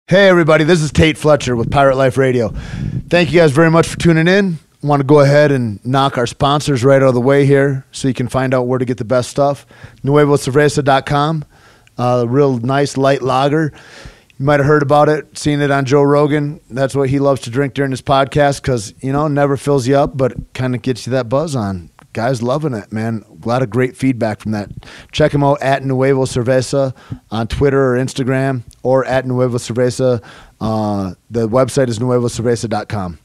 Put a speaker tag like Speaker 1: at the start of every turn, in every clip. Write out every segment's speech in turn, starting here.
Speaker 1: Hey everybody, this is Tait Fletcher with Pirate Life Radio. Thank you guys very much for tuning in. I want to go ahead and knock our sponsors right out of the way here so you can find out where to get the best stuff. nuevocerveza.com, a real nice light lager. You might have heard about it, seen it on Joe Rogan. That's what he loves to drink during his podcast because, never fills you up, but kind of gets you that buzz on. Guys loving it, man. A lot of great feedback from that. Check them out at Nuevo Cerveza on Twitter or Instagram or at Nuevo Cerveza. The website is nuevocerveza.com.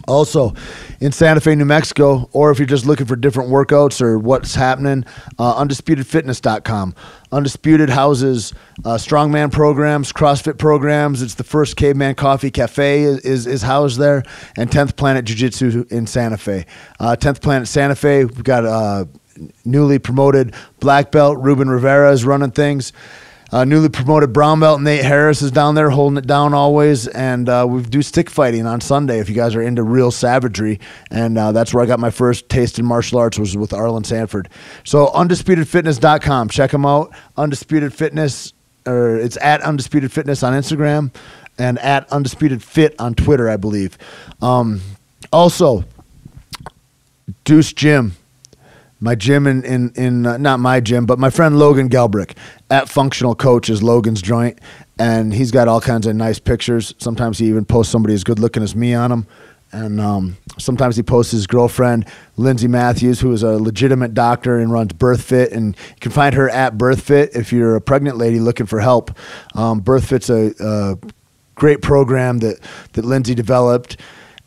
Speaker 1: Also, in Santa Fe, New Mexico, or if you're just looking for different workouts or what's happening, UndisputedFitness.com. Undisputed houses strongman programs, CrossFit programs. It's the first Caveman Coffee Cafe is housed there, and 10th Planet Jiu-Jitsu in Santa Fe. 10th Planet Santa Fe, we've got newly promoted black belt. Ruben Rivera is running things. Newly promoted brown belt Nate Harris is down there holding it down always, and we do stick fighting on Sunday if you guys are into real savagery, and that's where I got my first taste in martial arts, was with Arlen Sanford. So UndisputedFitness.com, check them out. Undisputed Fitness, or it's at Undisputed Fitness on Instagram and at Undisputed Fit on Twitter, I believe. Also, Deuce Gym. My gym not my gym, but my friend Logan Gelbrick at Functional Coach is Logan's joint, and he's got all kinds of nice pictures. Sometimes he even posts somebody as good looking as me on them, and sometimes he posts his girlfriend, Lindsay Matthews, who is a legitimate doctor and runs BirthFit, and you can find her at BirthFit if you're a pregnant lady looking for help. BirthFit's a great program that Lindsay developed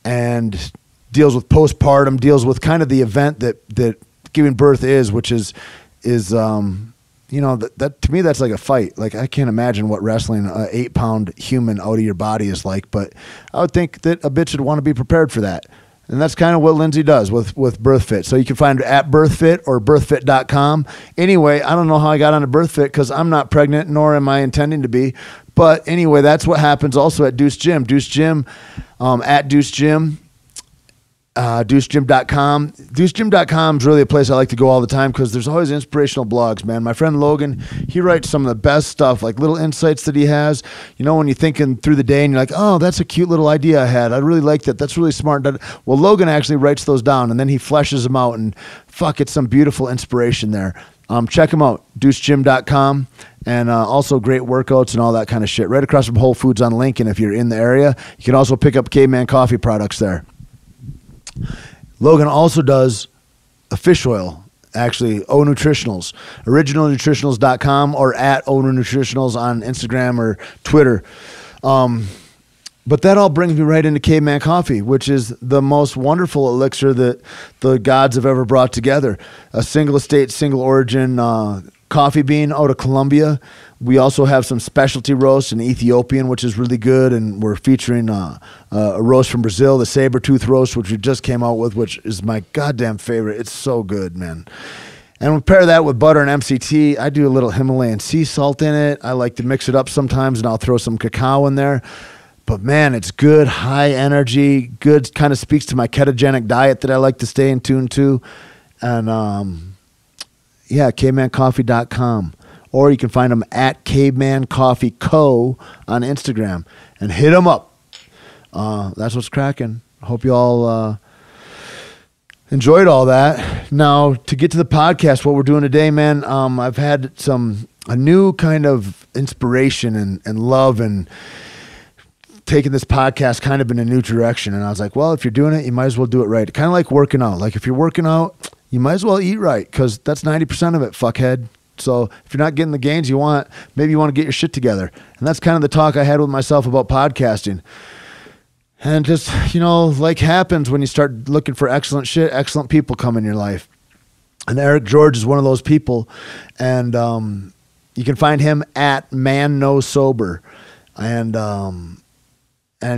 Speaker 1: and deals with postpartum, deals with kind of the event that giving birth is, which is that to me, that's like a fight. Like, I can't imagine what wrestling an 8-pound human out of your body is like, but I would think that a bitch would want to be prepared for that. And that's kind of what Lindsay does with BirthFit. So you can find her at BirthFit or birthfit.com. Anyway, I don't know how I got onto BirthFit because I'm not pregnant, nor am I intending to be. But anyway, that's what happens also at Deuce Gym. Deuce Gym, at Deuce Gym. DeuceGym.com. DeuceGym.com is really a place I like to go all the time because there's always inspirational blogs, man. My friend Logan, he writes some of the best stuff, like little insights that he has. When you're thinking through the day and you're like, oh, that's a cute little idea I had. I really like that. That's really smart. Well, Logan actually writes those down, and then he fleshes them out, and it's some beautiful inspiration there. Check him out, DeuceGym.com, and also great workouts and all that kind of shit. Right across from Whole Foods on Lincoln if you're in the area. You can also pick up Caveman Coffee products there. Logan also does a fish oil, actually, O Nutritionals, originalnutritionals.com or at O Nutritionals on Instagram or Twitter. But that all brings me right into Caveman Coffee, which is the most wonderful elixir that the gods have ever brought together. A single estate, single origin coffee bean out of Colombia. We also have some specialty roasts in Ethiopian, which is really good, and we're featuring a roast from Brazil, the saber-tooth roast, which we just came out with, which is my goddamn favorite. It's so good, man. And we pair that with butter and MCT. I do a little Himalayan sea salt in it. I like to mix it up sometimes, and I'll throw some cacao in there. But, man, it's good, high energy, good, kind of speaks to my ketogenic diet that I like to stay in tune to. And, cavemancoffee.com. Or you can find them at Caveman Coffee Co. on Instagram. And hit them up. That's what's cracking. Hope you all enjoyed all that. Now, to get to the podcast, what we're doing today, man, I've had a new kind of inspiration and love and taking this podcast kind of in a new direction. And I was like, well, if you're doing it, you might as well do it right. Kind of like working out. Like if you're working out, you might as well eat right because that's 90% of it, fuckhead. So if you're not getting the gains you want, maybe you want to get your shit together. And that's kind of the talk I had with myself about podcasting. And just, like happens when you start looking for excellent shit, excellent people come in your life. And Eric George is one of those people. And you can find him at Man No Sober. And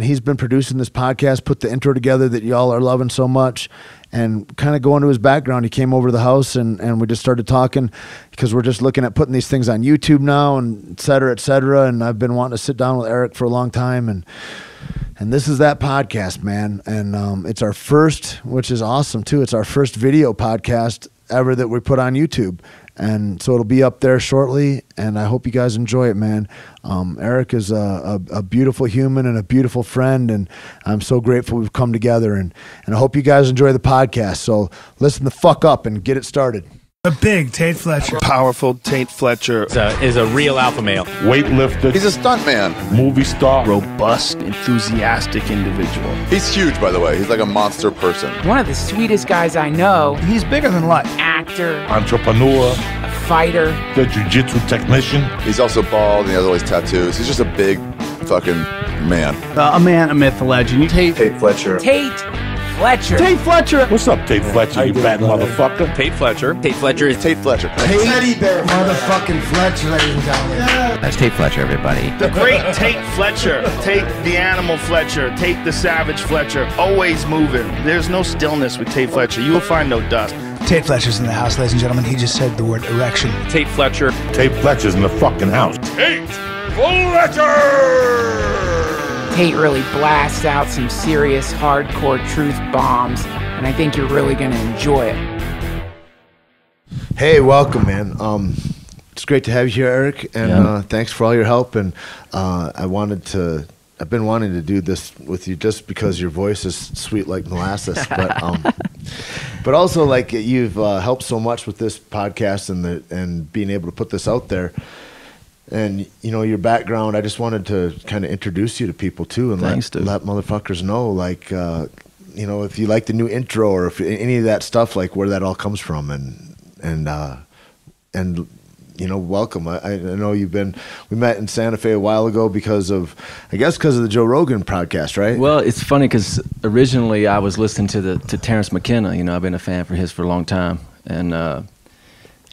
Speaker 1: he's been producing this podcast, put the intro together that y'all are loving so much. And kind of go into his background. He came over to the house and we just started talking because we're just looking at putting these things on YouTube now and et cetera, et cetera. And I've been wanting to sit down with Eric for a long time. And this is that podcast, man. And it's our first, which is awesome too. It's our first video podcast ever that we put on YouTube. and so it'll be up there shortly, and I hope you guys enjoy it, man. Eric is a beautiful human and a beautiful friend, and I'm so grateful we've come together, and I hope you guys enjoy the podcast. So listen the fuck up and get it started.
Speaker 2: A big Tait Fletcher.
Speaker 3: Powerful Tait Fletcher.
Speaker 4: Is a real alpha male.
Speaker 5: Weightlifter.
Speaker 6: He's a stuntman.
Speaker 5: Movie star.
Speaker 3: Robust, enthusiastic individual.
Speaker 6: He's huge, by the way. He's like a monster person.
Speaker 7: One of the sweetest guys I know.
Speaker 2: He's bigger than life.
Speaker 7: Actor.
Speaker 5: Entrepreneur.
Speaker 7: A fighter.
Speaker 5: The jiu-jitsu technician.
Speaker 6: He's also bald and he has all these tattoos. He's just a big fucking man.
Speaker 2: A man, a myth, a legend.
Speaker 6: Tait Fletcher.
Speaker 7: Tait Fletcher.
Speaker 2: Tait Fletcher.
Speaker 5: What's up, Tait Fletcher, you fat motherfucker?
Speaker 4: Tait Fletcher. Tait Fletcher is
Speaker 6: Tait Fletcher.
Speaker 1: Teddy bear motherfucking Fletcher, ladies and gentlemen.
Speaker 8: That's Tait Fletcher, everybody.
Speaker 3: The great Tait Fletcher. Tait the animal Fletcher. Tait the savage Fletcher. Always moving. There's no stillness with Tait Fletcher. You will find no dust.
Speaker 2: Tait Fletcher's in the house, ladies and gentlemen. He just said the word erection.
Speaker 4: Tait Fletcher.
Speaker 5: Tait Fletcher's in the fucking house. Tait Fletcher!
Speaker 7: Tait really blasts out some serious hardcore truth bombs, and I think you're really going to enjoy it.
Speaker 1: Hey, welcome, man. It's great to have you here, Eric, and thanks for all your help. And I've been wanting to do this with you just because your voice is sweet like molasses, but also like you've helped so much with this podcast and being able to put this out there. And, you know, your background, I just wanted to kind of introduce you to people, too, and let motherfuckers know, like, you know, if you like the new intro or if any of that stuff, like, where that all comes from. And you know, welcome. I know we met in Santa Fe a while ago because of the Joe Rogan podcast, right?
Speaker 8: Well, it's funny because originally I was listening to Terrence McKenna. You know, I've been a fan for his for a long time. And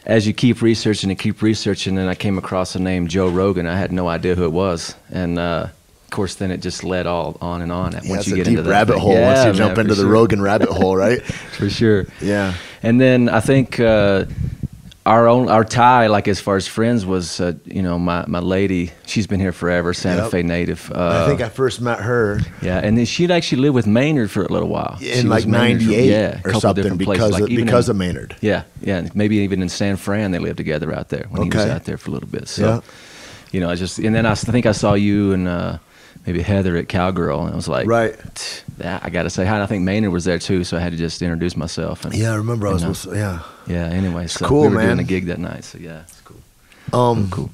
Speaker 8: as you keep researching, and I came across the name Joe Rogan. I had no idea who it was, and of course, then it just led all on and on.
Speaker 1: Once you get into that rabbit hole, once you jump into the Rogan rabbit hole, right?
Speaker 8: For sure.
Speaker 1: Yeah.
Speaker 8: And then I think our tie, like as far as friends, was you know, my lady. She's been here forever, Santa Fe native.
Speaker 1: I think I first met her.
Speaker 8: Yeah, and then she'd actually lived with Maynard for a little while.
Speaker 1: In like '98 or something, because of Maynard.
Speaker 8: Yeah, maybe even in San Fran they lived together out there when he was out there for a little bit. So, you know, and then I think I saw you and maybe Heather at Cowgirl, and I was like,
Speaker 1: right,
Speaker 8: I got to say hi. And I think Maynard was there too, so I had to just introduce myself. And,
Speaker 1: I remember I was
Speaker 8: Yeah. Anyway,
Speaker 1: it's
Speaker 8: so
Speaker 1: cool,
Speaker 8: we were
Speaker 1: man.
Speaker 8: doing a gig that night. So yeah, it's cool.
Speaker 1: Cool.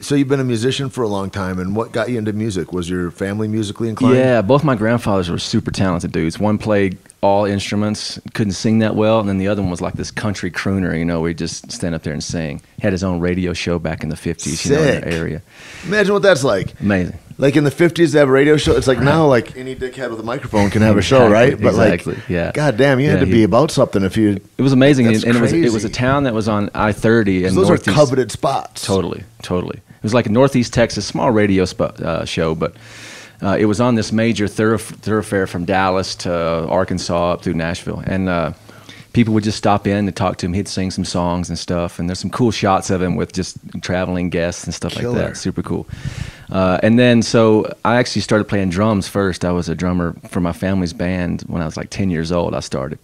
Speaker 1: So you've been a musician for a long time, and what got you into music? Was your family musically inclined?
Speaker 8: Yeah, both my grandfathers were super talented dudes. One played all instruments, couldn't sing that well, and then the other one was like this country crooner. You know, we'd just stand up there and sing. He had his own radio show back in the '50s, you know, in the area.
Speaker 1: Imagine what that's like.
Speaker 8: Amazing.
Speaker 1: Like in the '50s, they have a radio show. It's like now, like any dickhead with a microphone can have a show, right? But God damn, you had to be about something if you.
Speaker 8: It was amazing, and
Speaker 1: crazy.
Speaker 8: it was a town that was on I-30 and
Speaker 1: those
Speaker 8: Northeast.
Speaker 1: are coveted spots.
Speaker 8: Totally. It was like a Northeast Texas small radio show, but it was on this major thoroughfare from Dallas to Arkansas up through Nashville, and people would just stop in and talk to him. He'd sing some songs and stuff, and there's some cool shots of him with just traveling guests and stuff like that. Super cool. And then so I actually started playing drums first. I was a drummer for my family's band when I was like 10 years old. I started.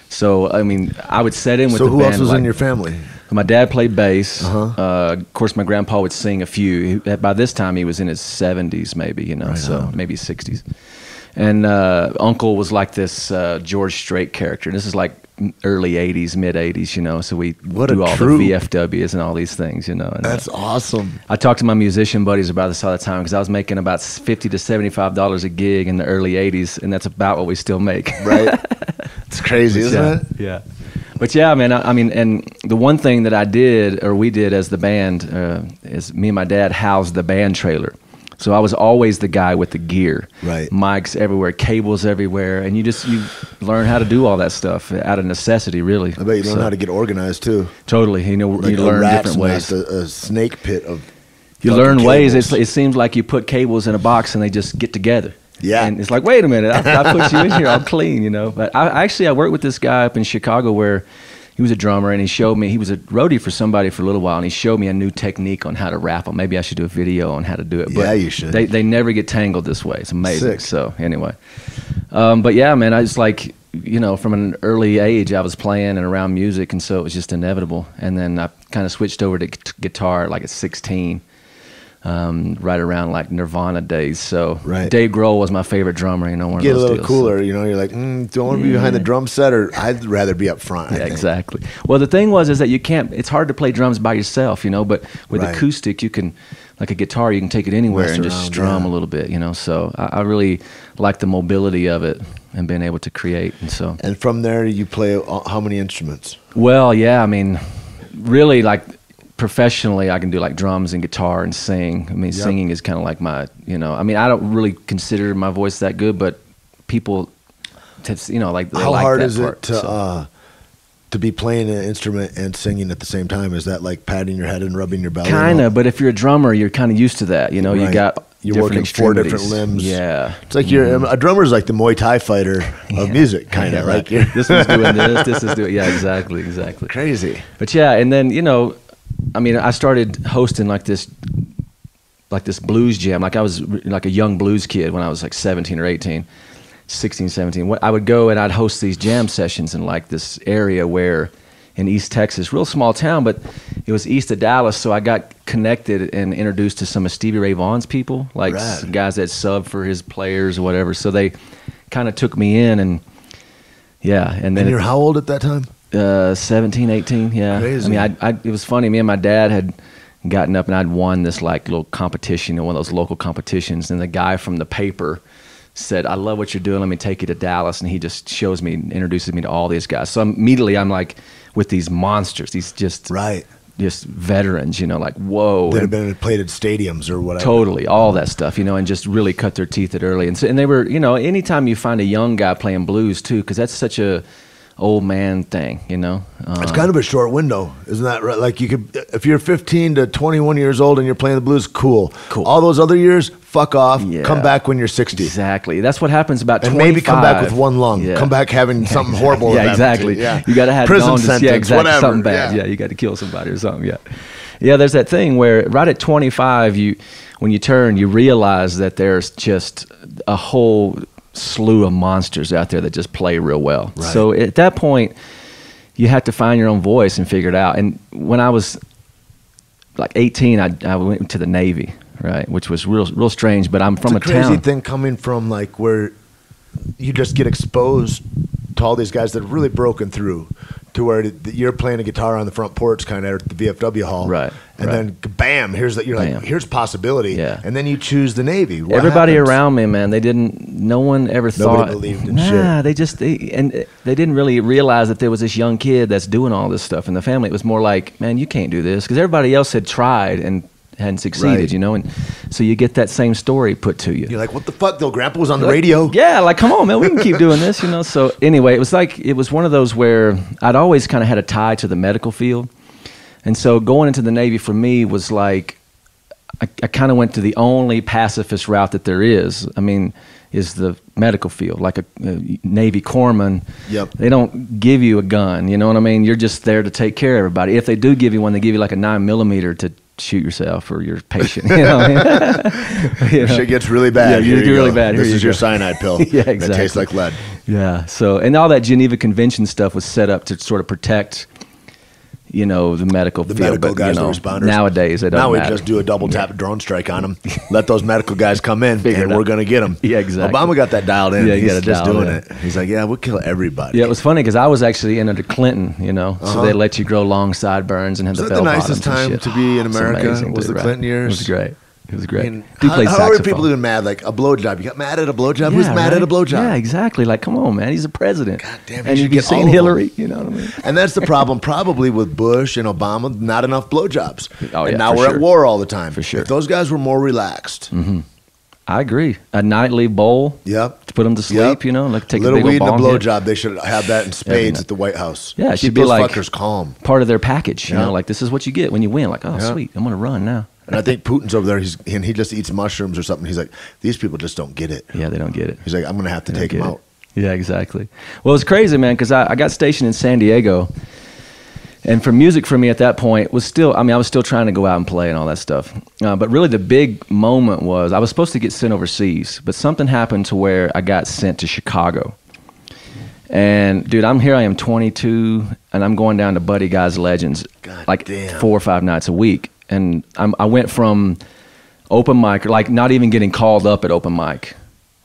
Speaker 8: So I mean, I would set in with the band.
Speaker 1: So who else was in your family?
Speaker 8: My dad played bass. Of course, my grandpa would sing a few. By this time, he was in his 70s, maybe, you know, maybe 60s. And Uncle was like this George Strait character. This is like early 80s, mid 80s, you know, so we do all the VFWs and all these things, you know. And,
Speaker 1: that's awesome.
Speaker 8: I talk to my musician buddies about this all the time because I was making about $50 to $75 a gig in the early 80s, and that's about what we still make.
Speaker 1: Right. It's crazy, isn't it?
Speaker 8: Yeah. But yeah, man, I mean, and the one thing that we did as the band, is me and my dad housed the band trailer. So I was always the guy with the gear,
Speaker 1: right?
Speaker 8: Mics everywhere, cables everywhere, and you learn how to do all that stuff out of necessity, really.
Speaker 1: I bet you learn how to get organized too.
Speaker 8: Totally, you know, like you learn different ways.
Speaker 1: A snake pit of.
Speaker 8: You learn ways. It seems like you put cables in a box and they just get together.
Speaker 1: Yeah,
Speaker 8: and it's like, wait a minute, I put you in here, I'm clean, you know. But I worked with this guy up in Chicago where. He was a drummer, and he was a roadie for somebody for a little while, and he showed me a new technique on how to rap them. Maybe I should do a video on how to do it. But
Speaker 1: yeah, you should.
Speaker 8: They never get tangled this way. It's amazing.
Speaker 1: Sick.
Speaker 8: So anyway, but yeah, man, I just like, you know, from an early age, I was playing and around music, and so it was just inevitable. And then I kind of switched over to guitar like at 16, right around like Nirvana days. So Dave Grohl was my favorite drummer. You know, one
Speaker 1: Get
Speaker 8: of those
Speaker 1: a little
Speaker 8: deals,
Speaker 1: cooler. You know, you're like, do I want to be behind the drum set, or I'd rather be up front? I think.
Speaker 8: Exactly. Well, the thing is that you can't. It's hard to play drums by yourself, you know. But with acoustic, you can, like a guitar, you can take it anywhere and just strum a little bit, you know. So I really like the mobility of it and being able to create. And so.
Speaker 1: And from there, you play how many instruments?
Speaker 8: Well, yeah, I mean, really, like professionally, I can do like drums and guitar and sing. I mean, singing is kind of like my, you know. I mean, I don't really consider my voice that good, but people, you know, like
Speaker 1: how
Speaker 8: like
Speaker 1: hard
Speaker 8: that
Speaker 1: is
Speaker 8: part,
Speaker 1: it to be playing an instrument and singing at the same time? Is that like patting your head and rubbing your belly?
Speaker 8: Kind of, but if you're a drummer, you're kind of used to that. You know, you got
Speaker 1: you're working 4 different limbs.
Speaker 8: Yeah,
Speaker 1: it's like you're a drummer's like the Muay Thai fighter of music, kind of. Like
Speaker 8: this one's doing this is doing exactly.
Speaker 1: Crazy.
Speaker 8: But yeah, and then you know, I mean, I started hosting like this blues jam. Like I was like a young blues kid when I was like 17 or 18. 16, 17. I would go and I'd host these jam sessions in like this area where in East Texas, real small town, but it was east of Dallas. So I got connected and introduced to some of Stevie Ray Vaughan's people, like some guys that sub for his players or whatever. So they kind of took me in, and and then.
Speaker 1: And you're how old at that time?
Speaker 8: 17, 18. Yeah.
Speaker 1: Crazy.
Speaker 8: I mean, it was funny. Me and my dad had gotten up and I'd won this like little competition, one of those local competitions, and the guy from the paper said, "I love what you're doing. Let me take you to Dallas." And he just introduces me to all these guys. So immediately I'm like with these monsters, these just veterans, you know, like whoa.
Speaker 1: That have been played at stadiums or whatever.
Speaker 8: Totally, all that stuff, you know, and just really cut their teeth at early. And they were, you know, anytime you find a young guy playing blues too, because that's such a old man thing, you know.
Speaker 1: It's kind of a short window, isn't that right? Like you could, if you're 15 to 21 years old and you're playing the blues, cool. All those other years, fuck off. Come back when you're 60.
Speaker 8: Exactly. That's what happens about 25.
Speaker 1: And maybe come back with one lung. Come back having something horrible.
Speaker 8: Exactly.
Speaker 1: Yeah.
Speaker 8: You got to have
Speaker 1: prison sentence, whatever.
Speaker 8: Something bad. Yeah, you got to kill somebody or something. Yeah. There's that thing where right at 25, when you turn, you realize that there's just a whole slew of monsters out there that just play real well. So at that point, you have to find your own voice and figure it out. And when I was like 18, I went to the Navy, right, which was real strange. But I'm from
Speaker 1: it's
Speaker 8: a
Speaker 1: crazy
Speaker 8: town.
Speaker 1: thing coming from like where you just get exposed to all these guys that have really broken through to where you're playing a guitar on the front porch kind of at the VFW hall. And then bam, here's possibility. And then you choose the Navy.
Speaker 8: Everybody around me, man, no one ever thought.
Speaker 1: Nobody believed in shit.
Speaker 8: They didn't really realize that there was this young kid that's doing all this stuff in the family. It was more like, man, you can't do this, because everybody else had tried and hadn't succeeded, you know, and so you get that same story put to you.
Speaker 1: You're like, what the fuck, though? Grandpa was on the radio.
Speaker 8: Yeah, like, come on, man, we can keep doing this, you know. So anyway, it was one of those where I'd always kind of had a tie to the medical field, and so going into the Navy for me was like, I kind of went to the only pacifist route that there is. I mean, is the medical field, like a Navy corpsman. They don't give you a gun, you know what I mean? You're just there to take care of everybody. If they do give you one, they give you like a 9mm to shoot yourself or your patient. You know what I mean?
Speaker 1: Shit gets really bad.
Speaker 8: Yeah, you get really bad.
Speaker 1: This is your cyanide pill.
Speaker 8: Yeah, exactly.
Speaker 1: That tastes like lead.
Speaker 8: Yeah. So, and all that Geneva Convention stuff was set up to sort of protect, you know, the medical field.
Speaker 1: Medical
Speaker 8: but,
Speaker 1: guys,
Speaker 8: you know,
Speaker 1: the responders.
Speaker 8: Nowadays, they don't
Speaker 1: Now we
Speaker 8: matter.
Speaker 1: just do a double tap drone strike on them. Let those medical guys come in, and we're going to get them.
Speaker 8: Yeah, exactly.
Speaker 1: Obama got that dialed in.
Speaker 8: Yeah,
Speaker 1: He's just doing
Speaker 8: it.
Speaker 1: He's like, yeah, we'll kill everybody.
Speaker 8: Yeah, it was funny because I was actually in under Clinton, you know, so they let you grow long sideburns and have the bell bottoms.
Speaker 1: Was that the nicest time to be in America? Was the Clinton years?
Speaker 8: It was great. It was great.
Speaker 1: I mean, how are people doing mad? Like a blowjob. You got mad at a blowjob? Who's mad at a blowjob?
Speaker 8: Yeah, exactly. Like, come on, man. He's a president.
Speaker 1: God damn,
Speaker 8: and you've seen Hillary. You know what I mean?
Speaker 1: And that's the problem probably with Bush and Obama. Not enough blowjobs.
Speaker 8: Oh,
Speaker 1: and now we're at war all the time.
Speaker 8: For sure.
Speaker 1: If those guys were more relaxed.
Speaker 8: I agree. A nightly bowl. To put them to sleep, you know, like take a
Speaker 1: little
Speaker 8: big
Speaker 1: weed and a
Speaker 8: old
Speaker 1: blowjob. They should have that in spades at the White House.
Speaker 8: Yeah, it should
Speaker 1: Keep
Speaker 8: be
Speaker 1: those
Speaker 8: like
Speaker 1: fuckers calm.
Speaker 8: Part of their package. You know, like this is what you get when you win. Like, oh, sweet, I'm gonna run now.
Speaker 1: And I think Putin's over there. He just eats mushrooms or something. He's like, these people just don't get it.
Speaker 8: Yeah, they don't get it.
Speaker 1: He's like, I'm gonna have to take them out.
Speaker 8: Yeah, exactly. Well, it's crazy, man, because I got stationed in San Diego. And for music for me at that point was still, I mean, I was still trying to go out and play and all that stuff. But really the big moment was I was supposed to get sent overseas, but something happened to where I got sent to Chicago. And dude, I am 22, and I'm going down to Buddy Guy's Legends like
Speaker 1: damn.
Speaker 8: 4 or 5 nights a week. And I went from open mic, like not even getting called up at open mic,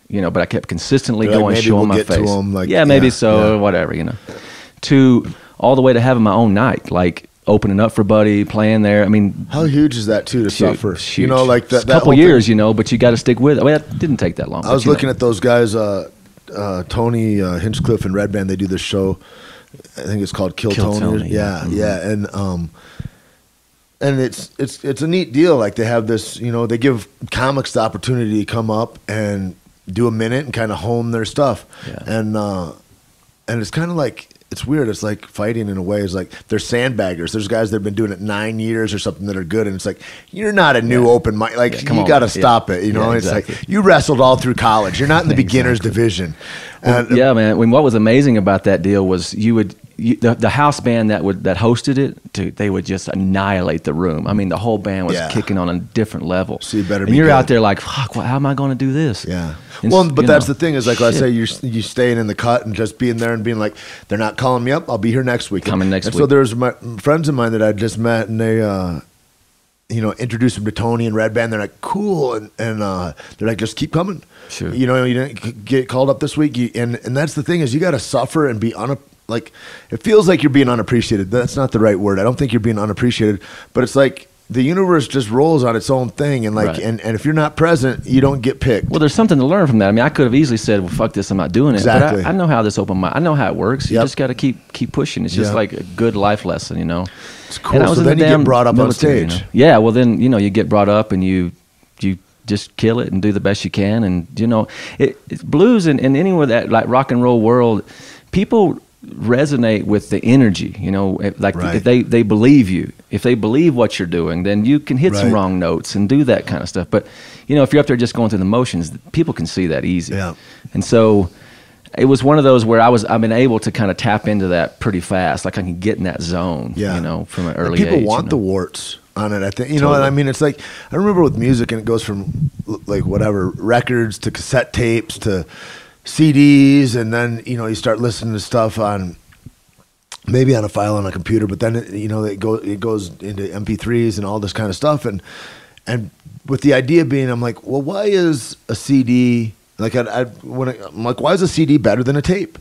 Speaker 8: you know, but I kept consistently
Speaker 1: They're like,
Speaker 8: going,
Speaker 1: maybe
Speaker 8: showing
Speaker 1: we'll
Speaker 8: my
Speaker 1: get to
Speaker 8: face.
Speaker 1: 'em, like,
Speaker 8: yeah, maybe
Speaker 1: yeah,
Speaker 8: so,
Speaker 1: yeah.
Speaker 8: whatever, you know, to all the way to having my own night, like opening up for Buddy, playing there. I mean,
Speaker 1: How huge is that too to suffer?
Speaker 8: huge.
Speaker 1: You know, like
Speaker 8: It's
Speaker 1: that.
Speaker 8: a couple years, you know, but you got to stick with it. Well, it didn't take that long.
Speaker 1: I was looking at those guys, Tony Hinchcliffe and Red Band. They do this show. I think it's called Kill Tony.
Speaker 8: Tony,
Speaker 1: Yeah,
Speaker 8: yeah.
Speaker 1: yeah, and it's a neat deal. Like they have this, you know, they give comics the opportunity to come up and do a minute and kind of hone their stuff,
Speaker 8: Yeah.
Speaker 1: and it's kind of like. It's weird. It's like fighting in a way. It's like they're sandbaggers. There's guys that have been doing it 9 years or something that are good, and it's like you're not a new open mic. Like
Speaker 8: Yeah, come
Speaker 1: you
Speaker 8: on,
Speaker 1: got to
Speaker 8: man.
Speaker 1: stop
Speaker 8: Yeah.
Speaker 1: it. You know,
Speaker 8: Yeah,
Speaker 1: it's
Speaker 8: exactly.
Speaker 1: like you wrestled all through college. You're not in the beginners
Speaker 8: Exactly.
Speaker 1: division.
Speaker 8: Well,
Speaker 1: And,
Speaker 8: yeah, man. What was amazing about that deal was the house band that hosted it, dude, they would just annihilate the room. I mean, the whole band was
Speaker 1: Yeah.
Speaker 8: kicking on a different level.
Speaker 1: So you better
Speaker 8: and
Speaker 1: be
Speaker 8: you're
Speaker 1: good.
Speaker 8: out there like, fuck, how am I going to do this?
Speaker 1: Yeah.
Speaker 8: And
Speaker 1: Well, but
Speaker 8: you
Speaker 1: that's
Speaker 8: know,
Speaker 1: the thing is like I
Speaker 8: shit.
Speaker 1: say, you staying in the cut and just being there and being like, they're not calling me up. I'll be here next week.
Speaker 8: Coming next
Speaker 1: and So
Speaker 8: week.
Speaker 1: there's my friends of mine that I just met, and they, you know, introduced them to Tony and Red Band. They're like, cool, and they're like, just keep coming.
Speaker 8: Sure.
Speaker 1: You know, you didn't get called up this week, and that's the thing is you got to suffer and be like, it feels like you're being unappreciated. That's not the right word. I don't think you're being unappreciated, but it's like. The universe just rolls on its own thing, and like,
Speaker 8: Right.
Speaker 1: and if you're not present, you don't get picked.
Speaker 8: Well, there's something to learn from that. I mean, I could have easily said, well, fuck this, I'm not doing it.
Speaker 1: Exactly.
Speaker 8: But I know how this open mic, I know how it works. You
Speaker 1: Yep.
Speaker 8: just got to keep pushing. It's just
Speaker 1: Yep.
Speaker 8: like a good life lesson, you know.
Speaker 1: It's cool.
Speaker 8: And I was
Speaker 1: So
Speaker 8: in the
Speaker 1: then you get
Speaker 8: damn
Speaker 1: brought up on
Speaker 8: military,
Speaker 1: stage.
Speaker 8: you know? Yeah, well then, you know, you get brought up and you just kill it and do the best you can. And, you know, it's blues and anywhere that, like rock and roll world, people resonate with the energy, you know, like
Speaker 1: Right.
Speaker 8: if they believe you. If they believe what you're doing, then you can hit some
Speaker 1: Right.
Speaker 8: wrong notes and do that kind of stuff. But, you know, if you're up there just going through the motions, people can see that easy.
Speaker 1: Yeah.
Speaker 8: And so it was one of those where I've been able to kind of tap into that pretty fast. Like I can get in that zone,
Speaker 1: Yeah.
Speaker 8: you know, from an
Speaker 1: And
Speaker 8: early
Speaker 1: people
Speaker 8: age.
Speaker 1: want
Speaker 8: you
Speaker 1: the
Speaker 8: know?
Speaker 1: warts on it. I think you know. And I mean, it's like I remember with music, and it goes from like whatever records to cassette tapes to CDs, and then you know you start listening to stuff on maybe on a file on a computer, but then you know it goes into MP3s and all this kind of stuff, and with the idea being, I'm like, well, why is a CD like I'm like, why is a CD better than a tape?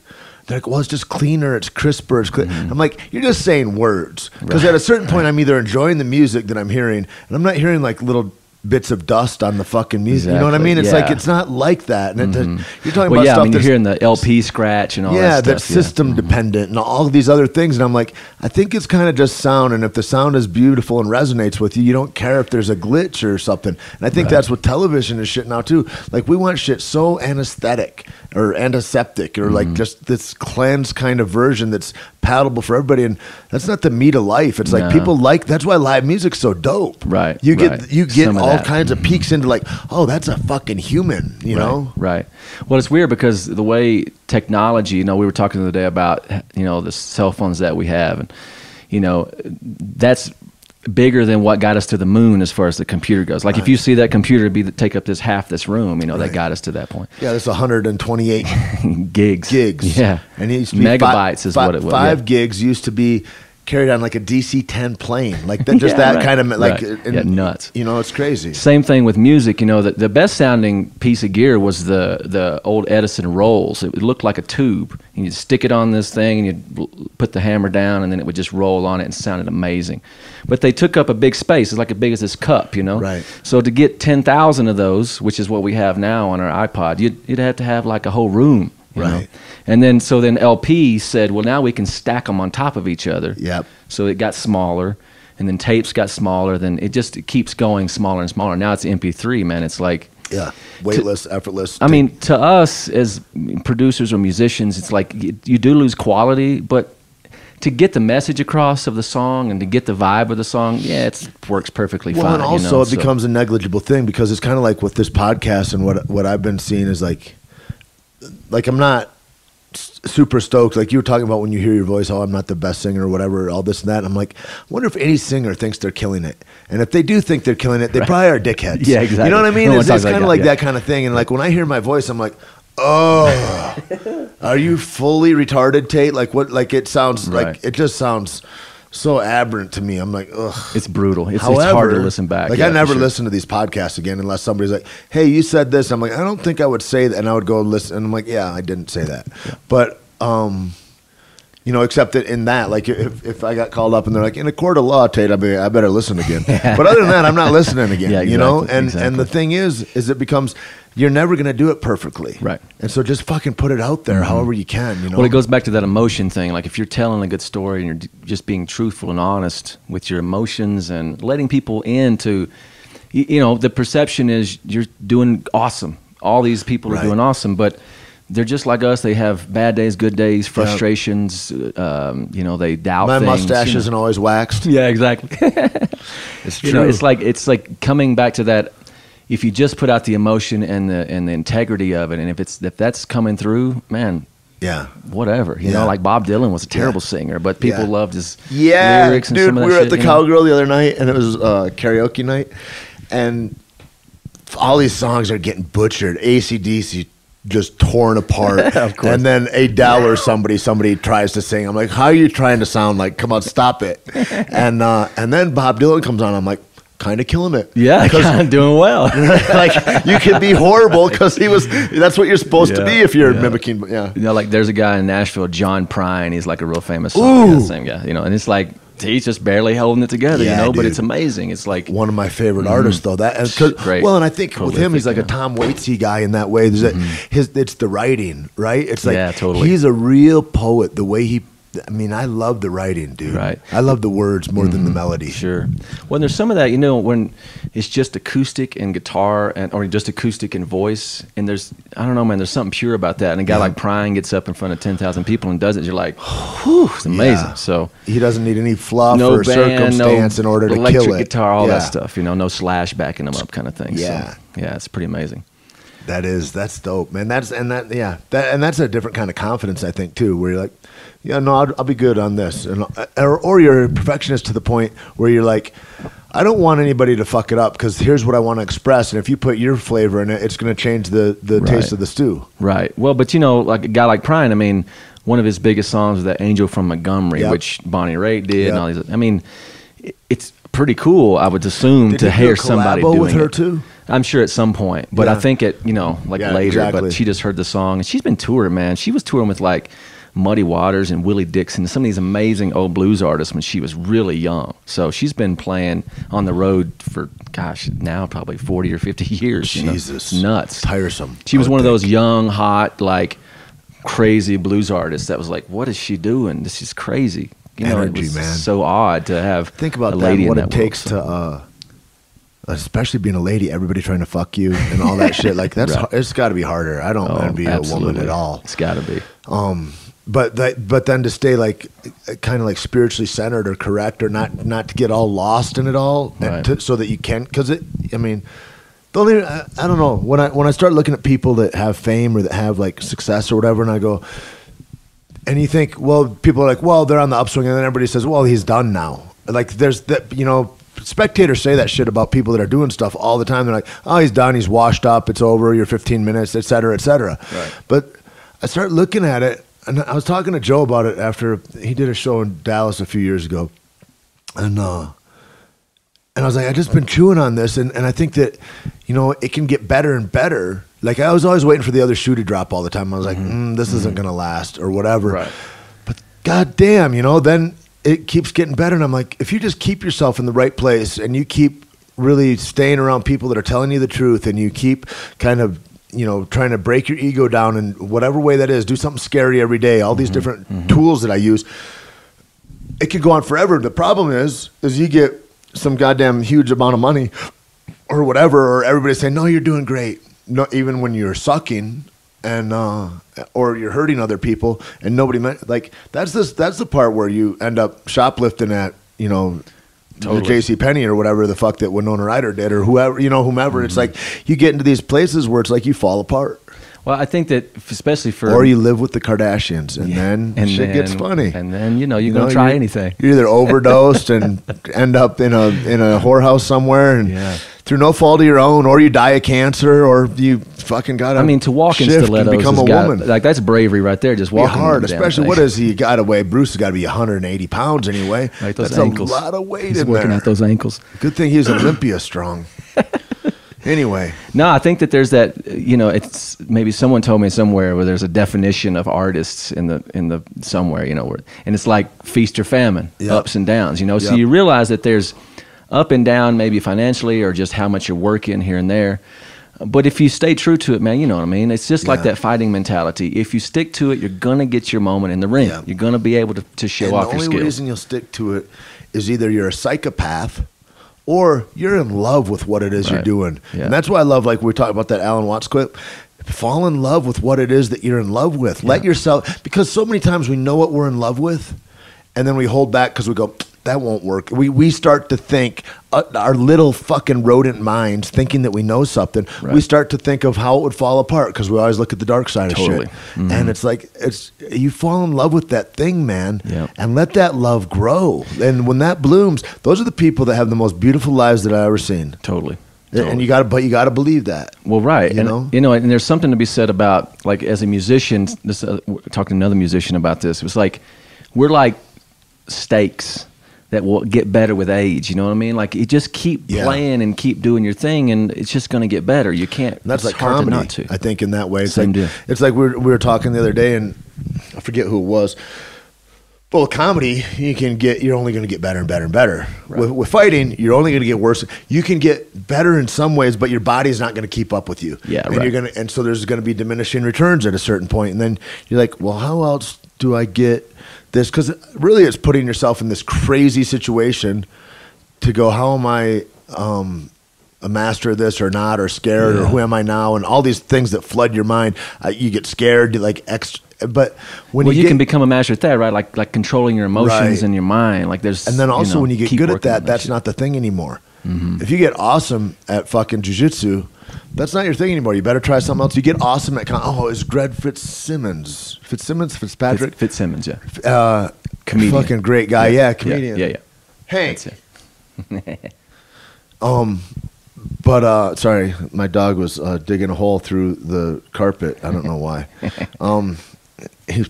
Speaker 1: They're like, well, it's just cleaner, it's crisper, it's clear. I'm like, you're just saying words. Because at a certain point, I'm either enjoying the music that I'm hearing, and I'm not hearing like little bits of dust on the fucking music. You know what I
Speaker 8: Exactly,
Speaker 1: mean? It's
Speaker 8: yeah.
Speaker 1: like, it's not like that. And you're talking
Speaker 8: Well,
Speaker 1: about
Speaker 8: yeah,
Speaker 1: stuff
Speaker 8: I mean, you're
Speaker 1: that's
Speaker 8: hearing the LP scratch and all that stuff.
Speaker 1: that's
Speaker 8: yeah.
Speaker 1: system dependent and all of these other things. And I'm like, I think it's kind of just sound. And if the sound is beautiful and resonates with you, you don't care if there's a glitch or something. And I think that's what television is shit now too. Like we want shit so anesthetic or antiseptic or like just this cleansed kind of version that's palatable for everybody. And that's not the meat of life. It's like
Speaker 8: No.
Speaker 1: people that's why live music's so dope.
Speaker 8: Right,
Speaker 1: You get
Speaker 8: right.
Speaker 1: you get
Speaker 8: Some of
Speaker 1: all
Speaker 8: that.
Speaker 1: kinds of peeks into like, oh, that's a fucking human, you know?
Speaker 8: Right. Well, it's weird because the way technology, you know, we were talking the other day about, you know, the cell phones that we have, and, you know, that's bigger than what got us to the moon as far as the computer goes. Like if you see that computer take up half this room, you know, that got us to that point.
Speaker 1: Yeah, that's 128
Speaker 8: Gigs.
Speaker 1: gigs.
Speaker 8: Yeah.
Speaker 1: And it used to be
Speaker 8: Megabytes is what it was.
Speaker 1: 5
Speaker 8: yeah.
Speaker 1: gigs used to be carried on like a DC-10 plane, like that, just
Speaker 8: Yeah,
Speaker 1: that
Speaker 8: right.
Speaker 1: kind of like,
Speaker 8: Right.
Speaker 1: and,
Speaker 8: Yeah, nuts.
Speaker 1: You know, it's crazy.
Speaker 8: Same thing with music. You know, the best sounding piece of gear was the old Edison rolls. It looked like a tube. And you'd stick it on this thing, and you'd put the hammer down, and then it would just roll on it, and sounded amazing. But they took up a big space. It's like as big as this cup, you know.
Speaker 1: Right.
Speaker 8: So to get 10,000 of those, which is what we have now on our iPod, you'd have to have like a whole room. You know?
Speaker 1: Right.
Speaker 8: And then LP said, well, now we can stack them on top of each other.
Speaker 1: Yep.
Speaker 8: So it got smaller, and then tapes got smaller. Then it keeps going smaller and smaller. Now it's MP3, man. It's like,
Speaker 1: Yeah, weightless, effortless.
Speaker 8: I mean, to us as producers or musicians, it's like you do lose quality, but to get the message across of the song and to get the vibe of the song, yeah, it works perfectly
Speaker 1: well,
Speaker 8: fine.
Speaker 1: and also
Speaker 8: you know,
Speaker 1: it becomes a negligible thing because it's kind of like with this podcast and what I've been seeing is like I'm not super stoked. Like you were talking about when you hear your voice, oh, I'm not the best singer or whatever, all this and that. And I'm like, I wonder if any singer thinks they're killing it. And if they do think they're killing it, they probably are dickheads.
Speaker 8: Yeah, exactly.
Speaker 1: You know what I mean?
Speaker 8: No one
Speaker 1: It's
Speaker 8: talks
Speaker 1: kind of
Speaker 8: like
Speaker 1: like
Speaker 8: that, yeah.
Speaker 1: that kind of thing. And like when I hear my voice, I'm like, Oh, are you fully retarded, Tate? Like what? Like it sounds
Speaker 8: Right.
Speaker 1: like it just sounds so aberrant to me. I'm like, ugh.
Speaker 8: It's brutal. It's
Speaker 1: However,
Speaker 8: hard to listen back.
Speaker 1: Like
Speaker 8: yeah,
Speaker 1: I never
Speaker 8: for sure.
Speaker 1: listen to these podcasts again unless somebody's like, "Hey, you said this." I'm like, I don't think I would say that, and I would go listen, and I'm like, yeah, I didn't say that, but you know, except that in that, like, if I got called up and they're like, in a court of law, Tate, I better listen again. But other than that, I'm not listening again.
Speaker 8: Yeah,
Speaker 1: you know, and
Speaker 8: exactly.
Speaker 1: the thing is it becomes you're never going to do it perfectly,
Speaker 8: Right.
Speaker 1: And so just fucking put it out there, however you can. You know,
Speaker 8: Well, it goes back to that emotion thing. Like if you're telling a good story and you're just being truthful and honest with your emotions and letting people into, you know, the perception is you're doing awesome. All these people are doing awesome, but they're just like us. They have bad days, good days, frustrations. You know, they doubt
Speaker 1: my
Speaker 8: things.
Speaker 1: mustache
Speaker 8: you know.
Speaker 1: isn't always waxed.
Speaker 8: Yeah, exactly.
Speaker 1: It's true.
Speaker 8: You know, it's like coming back to that. If you just put out the emotion and the integrity of it, and if that's coming through, man,
Speaker 1: yeah,
Speaker 8: whatever. You know, like Bob Dylan was a terrible singer, but people loved his lyrics and
Speaker 1: dude,
Speaker 8: some of that
Speaker 1: we were
Speaker 8: shit,
Speaker 1: at the
Speaker 8: you know?
Speaker 1: Cowgirl the other night, and it was karaoke night, and all these songs are getting butchered. AC/DC just torn apart.
Speaker 8: Of course.
Speaker 1: And then Adele or somebody tries to sing. I'm like, how are you trying to sound like? Come on, stop it. And then Bob Dylan comes on. I'm like, kind of killing it.
Speaker 8: Yeah, kind of doing well.
Speaker 1: Like you could be horrible because that's what you're supposed to be if you're mimicking. Yeah.
Speaker 8: You know, like there's a guy in Nashville, John Prine. He's like a real famous same guy. You know, and it's like he's just barely holding it together.
Speaker 1: Yeah,
Speaker 8: you know, but
Speaker 1: dude.
Speaker 8: it's amazing. It's like
Speaker 1: one of my favorite artists, though.
Speaker 8: Great.
Speaker 1: Well, and I think with him, he's like a
Speaker 8: Prolific,
Speaker 1: Tom Waitsy guy in that way. There's it's the writing, right? It's like
Speaker 8: Yeah, totally.
Speaker 1: he's a real poet. The way I mean, I love the writing, dude.
Speaker 8: Right.
Speaker 1: I love the words more than the melody.
Speaker 8: Sure. Well, there's some of that, you know, when it's just acoustic and guitar or just acoustic and voice. And I don't know, man, there's something pure about that. And a guy like Prine gets up in front of 10,000 people and does it. You're like, whew, it's amazing.
Speaker 1: Yeah.
Speaker 8: So
Speaker 1: He doesn't need any fluff
Speaker 8: no
Speaker 1: or
Speaker 8: band,
Speaker 1: circumstance
Speaker 8: no
Speaker 1: in order to
Speaker 8: electric
Speaker 1: kill it.
Speaker 8: guitar, all
Speaker 1: Yeah.
Speaker 8: that stuff, you know, no slash backing him up kind of thing.
Speaker 1: Yeah.
Speaker 8: So, yeah, it's pretty amazing.
Speaker 1: That's dope, man. That's a different kind of confidence, I think, too, where you're like, yeah, no, I'll be good on this, or you're a perfectionist to the point where you're like, I don't want anybody to fuck it up because here's what I want to express, and if you put your flavor in it, it's going to change the taste of the stew.
Speaker 8: Right. Well, but you know, like a guy like Prine, I mean, one of his biggest songs was that "Angel from Montgomery," which Bonnie Raitt did, and all these. I mean, it's pretty cool. I would assume
Speaker 1: Did
Speaker 8: to
Speaker 1: he do a
Speaker 8: hear somebody
Speaker 1: collabo
Speaker 8: doing
Speaker 1: with her
Speaker 8: it.
Speaker 1: too?
Speaker 8: I'm sure at some point, but I think later.
Speaker 1: Exactly.
Speaker 8: But she just heard the song, and she's been touring, man. She was touring with like Muddy Waters and Willie Dixon, some of these amazing old blues artists when she was really young. So she's been playing on the road for, gosh, now probably 40 or 50 years.
Speaker 1: Jesus.
Speaker 8: You know? Nuts.
Speaker 1: Tiresome.
Speaker 8: She was one of those young, hot, like crazy blues artists that was like, what is she doing? This is crazy. You know,
Speaker 1: Energy,
Speaker 8: it was
Speaker 1: man.
Speaker 8: so odd to have
Speaker 1: Think about
Speaker 8: a lady
Speaker 1: that, what
Speaker 8: in
Speaker 1: it
Speaker 8: that
Speaker 1: takes
Speaker 8: world,
Speaker 1: to, especially being a lady, everybody trying to fuck you and all that shit. Like that's it's got to be harder. I don't envy a woman at all.
Speaker 8: It's got to be.
Speaker 1: But then to stay like kind of like spiritually centered or correct or not to get all lost in it all, and so that you can, because I mean, the only I don't know, when I start looking at people that have fame or that have like success or whatever, and I go, and you think, well, people are like, well, they're on the upswing, and then everybody says, well, he's done now. Like there's that, you know. Spectators say that shit about people that are doing stuff all the time. They're like, oh, he's done, he's washed up, it's over, you're 15 minutes, et cetera, et cetera.
Speaker 8: Right.
Speaker 1: But I start looking at it, and I was talking to Joe about it after he did a show in Dallas a few years ago. And I was like, I've just been chewing on this, and I think that, you know, it can get better and better. Like, I was always waiting for the other shoe to drop all the time. I was like, this isn't going to last, or whatever.
Speaker 8: Right.
Speaker 1: But goddamn, you know, then it keeps getting better, and I'm like, if you just keep yourself in the right place and you keep really staying around people that are telling you the truth, and you keep kind of, you know, trying to break your ego down in whatever way that is, do something scary every day, all these different tools that I use, it could go on forever. The problem is you get some goddamn huge amount of money or whatever, or everybody's saying, no, you're doing great, no, even when you're sucking, and or you're hurting other people, and nobody like that's the part where you end up shoplifting at, you know,
Speaker 8: Totally.
Speaker 1: J.C. Penney or whatever the fuck that Winona Ryder did, or whoever, you know, whomever. It's like you get into these places where it's like you fall apart,
Speaker 8: Well, I think that especially for
Speaker 1: or you live with the Kardashians, and then shit gets funny,
Speaker 8: and then you're gonna try anything.
Speaker 1: You're either overdosed and end up in a whorehouse somewhere, and through no fault of your own, or you die of cancer, or you fucking got to.
Speaker 8: I mean, to walk in
Speaker 1: shift and
Speaker 8: stilettos,
Speaker 1: become a woman.
Speaker 8: like that's bravery right there. Just
Speaker 1: Be
Speaker 8: walking
Speaker 1: hard,
Speaker 8: the damn
Speaker 1: especially
Speaker 8: thing.
Speaker 1: what is he got to weigh? Bruce has got to be 180 pounds anyway.
Speaker 8: Right, those
Speaker 1: That's
Speaker 8: ankles.
Speaker 1: a lot of weight
Speaker 8: He's
Speaker 1: in
Speaker 8: working
Speaker 1: there.
Speaker 8: out those ankles.
Speaker 1: Good thing he's Olympia strong. Anyway,
Speaker 8: No, I think that there's that. It's maybe someone told me somewhere where there's a definition of artists in the somewhere. And it's like feast or famine,
Speaker 1: Yep.
Speaker 8: ups and downs. So
Speaker 1: Yep.
Speaker 8: you realize that there's up and down, maybe financially or just how much you're working here and there. But if you stay true to it, man, you know what I mean? It's just like
Speaker 1: Yeah.
Speaker 8: that fighting mentality. If you stick to it, you're going to get your moment in the ring.
Speaker 1: Yeah.
Speaker 8: You're going to be able to show
Speaker 1: and
Speaker 8: off
Speaker 1: the
Speaker 8: your
Speaker 1: only
Speaker 8: skills.
Speaker 1: reason you'll stick to it is either you're a psychopath or you're in love with what it is you're
Speaker 8: Right.
Speaker 1: doing.
Speaker 8: Yeah.
Speaker 1: And that's why I love, like we talked about that Alan Watts clip. Fall in love with what it is that you're in love with. Let yourself, because so many times we know what we're in love with, and then we hold back because we go, that won't work. We start to think, our little fucking rodent minds thinking that we know something,
Speaker 8: Right.
Speaker 1: we start to think of how it would fall apart because we always look at the dark side
Speaker 8: Totally.
Speaker 1: of shit. And it's like, you fall in love with that thing, man,
Speaker 8: Yeah.
Speaker 1: and let that love grow. And when that blooms, those are the people that have the most beautiful lives that I've ever seen.
Speaker 8: Totally.
Speaker 1: And you got to believe that.
Speaker 8: Well, right,
Speaker 1: You
Speaker 8: and
Speaker 1: know?
Speaker 8: and there's something to be said about, like, as a musician. Talking to another musician about this. It was like we're like steaks that will get better with age. You know what I mean? Like, you just keep
Speaker 1: Yeah.
Speaker 8: playing and keep doing your thing, and it's just going to get better. You can't.
Speaker 1: And that's
Speaker 8: it's
Speaker 1: like
Speaker 8: hard
Speaker 1: comedy,
Speaker 8: to not to.
Speaker 1: I think, in that way. It's
Speaker 8: Same
Speaker 1: like,
Speaker 8: deal.
Speaker 1: It's like we were talking the other day, and I forget who it was. But with comedy, you're only going to get better and better and better.
Speaker 8: Right.
Speaker 1: With fighting, you're only going to get worse. You can get better in some ways, but your body's not going to keep up with you.
Speaker 8: Yeah,
Speaker 1: and
Speaker 8: right.
Speaker 1: And so there's going to be diminishing returns at a certain point, and then you're like, well, how else do I get this? Because really, it's putting yourself in this crazy situation to go, how am I a master of this or not, or scared, or who am I now, and all these things that flood your mind. You get scared, but when
Speaker 8: Well, you
Speaker 1: get,
Speaker 8: can become a master at that, right? Like controlling your emotions
Speaker 1: Right.
Speaker 8: and your mind. Like there's,
Speaker 1: and then also when you get
Speaker 8: keep
Speaker 1: good at
Speaker 8: working on
Speaker 1: that, that's
Speaker 8: shit.
Speaker 1: not the thing anymore.
Speaker 8: Mm-hmm.
Speaker 1: If you get awesome at fucking jujitsu, that's not your thing anymore. You better try something else. You get awesome at it's Greg Fitzpatrick,
Speaker 8: Fitzsimmons, yeah. Comedian.
Speaker 1: fucking great guy, yeah, comedian,
Speaker 8: Yeah.
Speaker 1: Hank.
Speaker 8: That's it.
Speaker 1: But sorry, my dog was digging a hole through the carpet. I don't know why. He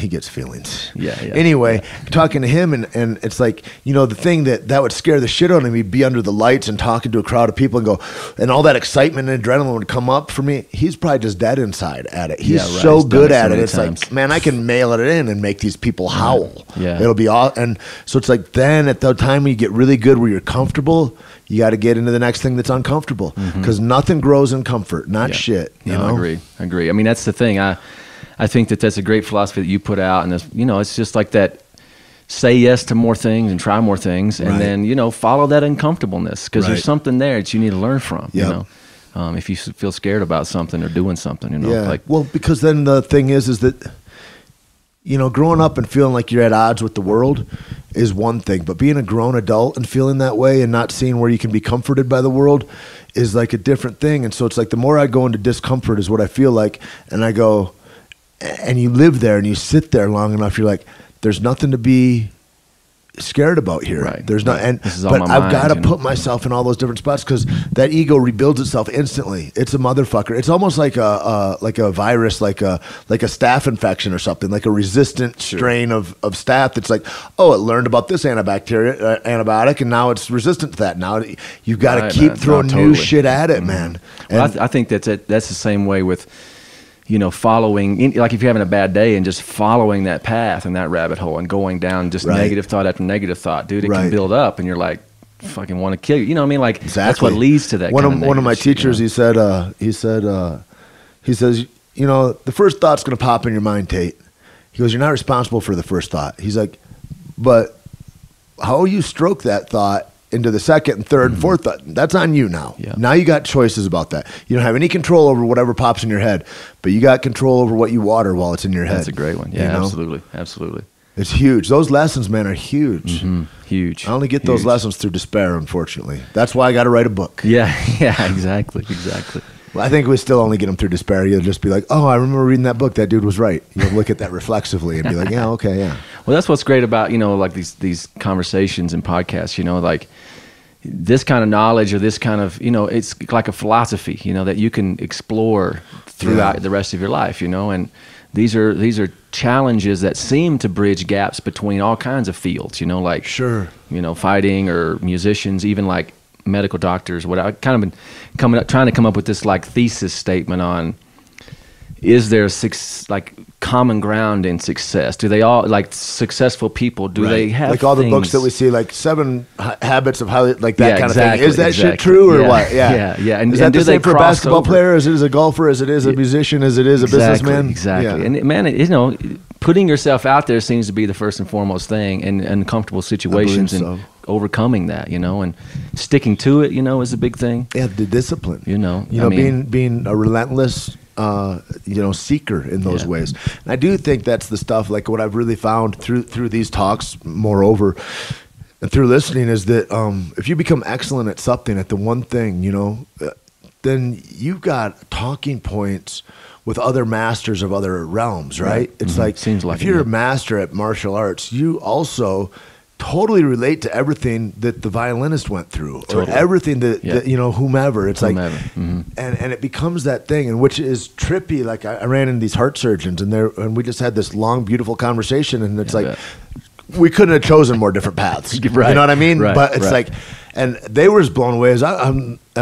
Speaker 1: gets feelings.
Speaker 8: Yeah.
Speaker 1: Anyway, talking to him, and it's like, the thing that would scare the shit out of me, be under the lights and talking to a crowd of people and go, and all that excitement and adrenaline would come up for me. He's probably just dead inside at it. He's
Speaker 8: Yeah, right.
Speaker 1: so
Speaker 8: He's done
Speaker 1: good
Speaker 8: it so
Speaker 1: at it.
Speaker 8: many
Speaker 1: It's
Speaker 8: times.
Speaker 1: like, man, I can mail it in and make these people howl.
Speaker 8: Yeah.
Speaker 1: It'll be all, and so it's like, then at the time when you get really good where you're comfortable, you got to get into the next thing that's uncomfortable, because nothing grows in comfort, not
Speaker 8: Yeah.
Speaker 1: shit. You
Speaker 8: No,
Speaker 1: know?
Speaker 8: I agree. I mean, that's the thing. I think that's a great philosophy that you put out, and it's just like that. Say yes to more things and try more things, and
Speaker 1: Right.
Speaker 8: then follow that uncomfortableness, because
Speaker 1: Right.
Speaker 8: there's something there that you need to learn from.
Speaker 1: Yep.
Speaker 8: If you feel scared about something or doing something,
Speaker 1: Yeah. Well, because then the thing is that, growing up and feeling like you're at odds with the world is one thing, but being a grown adult and feeling that way and not seeing where you can be comforted by the world is like a different thing. And so it's like the more I go into discomfort is what I feel like. And I go, and you live there and you sit there long enough, you're like, there's nothing to be scared about here.
Speaker 8: Right.
Speaker 1: There's not,
Speaker 8: Right.
Speaker 1: and
Speaker 8: This is all
Speaker 1: but
Speaker 8: my
Speaker 1: I've got to
Speaker 8: mind,
Speaker 1: put myself in all those different spots, because that ego rebuilds itself instantly. It's a motherfucker. It's almost like a virus, like a staph infection or something, like a resistant strain of staph. That's like, it learned about this antibiotic, and now it's resistant to that. Now you've got to
Speaker 8: Right,
Speaker 1: keep
Speaker 8: man.
Speaker 1: throwing
Speaker 8: No,
Speaker 1: new
Speaker 8: totally.
Speaker 1: shit at it, man.
Speaker 8: Well,
Speaker 1: And
Speaker 8: I think that's the same way with, following, like if you're having a bad day and just following that path and that rabbit hole and going down just
Speaker 1: Right.
Speaker 8: negative thought after negative thought, dude, it
Speaker 1: Right.
Speaker 8: can build up, and you're like, fucking want to kill you. You know what I mean? Like that's what
Speaker 1: Exactly.
Speaker 8: leads to that.
Speaker 1: One
Speaker 8: kind
Speaker 1: of my
Speaker 8: negative shit,
Speaker 1: teachers, he says, the first thought's going to pop in your mind, Tate. He goes, you're not responsible for the first thought. He's like, but how you stroke that thought into the second and third and fourth thought, that's on you now.
Speaker 8: Yeah.
Speaker 1: Now you got choices about that. You don't have any control over whatever pops in your head, but you got control over what you water while it's in your head.
Speaker 8: That's a great one. Yeah,
Speaker 1: You know?
Speaker 8: absolutely.
Speaker 1: It's huge. Those lessons, man, are huge.
Speaker 8: Huge.
Speaker 1: I only get those
Speaker 8: Huge.
Speaker 1: lessons through despair, unfortunately. That's why I got to write a book.
Speaker 8: Yeah, exactly.
Speaker 1: Well, I think we still only get them through despair. You'll just be like, oh, I remember reading that book. That dude was right. You'll look at that reflexively and be like, yeah, okay, yeah.
Speaker 8: Well, that's what's great about, like these conversations and podcasts, like this kind of knowledge or this kind of, it's like a philosophy, that you can explore throughout the rest of your life, and these are challenges that seem to bridge gaps between all kinds of fields, like fighting or musicians, even like medical doctors. What I kind of been trying to come up with this like thesis statement on: is there like common ground in success? Do they all, like successful people, do they have
Speaker 1: like all the books that we see, like 7 Habits of How, like that kind of thing? Is that shit true or what?
Speaker 8: Yeah.
Speaker 1: And is that the same for a basketball player as it is a golfer, as it is a musician, as it is a businessman?
Speaker 8: Exactly. Yeah. And man, putting yourself out there seems to be the first and foremost thing in uncomfortable situations, and overcoming that, and sticking to it, is a big thing.
Speaker 1: Yeah, the discipline.
Speaker 8: Being
Speaker 1: a relentless seeker in those ways. And I do think that's the stuff, like what I've really found through these talks, moreover, and through listening, is that if you become excellent at something, at the one thing, then you've got talking points with other masters of other realms, right? It's like,
Speaker 8: seems like
Speaker 1: if you're a master at martial arts, you also totally relate to everything that the violinist went through, or everything that whomever. It's like, and it becomes that thing, and which is trippy. Like I ran into these heart surgeons, and we just had this long, beautiful conversation, and it's like we couldn't have chosen more different paths.
Speaker 8: Right.
Speaker 1: You know what I mean?
Speaker 8: Right.
Speaker 1: But it's like, and they were as blown away as I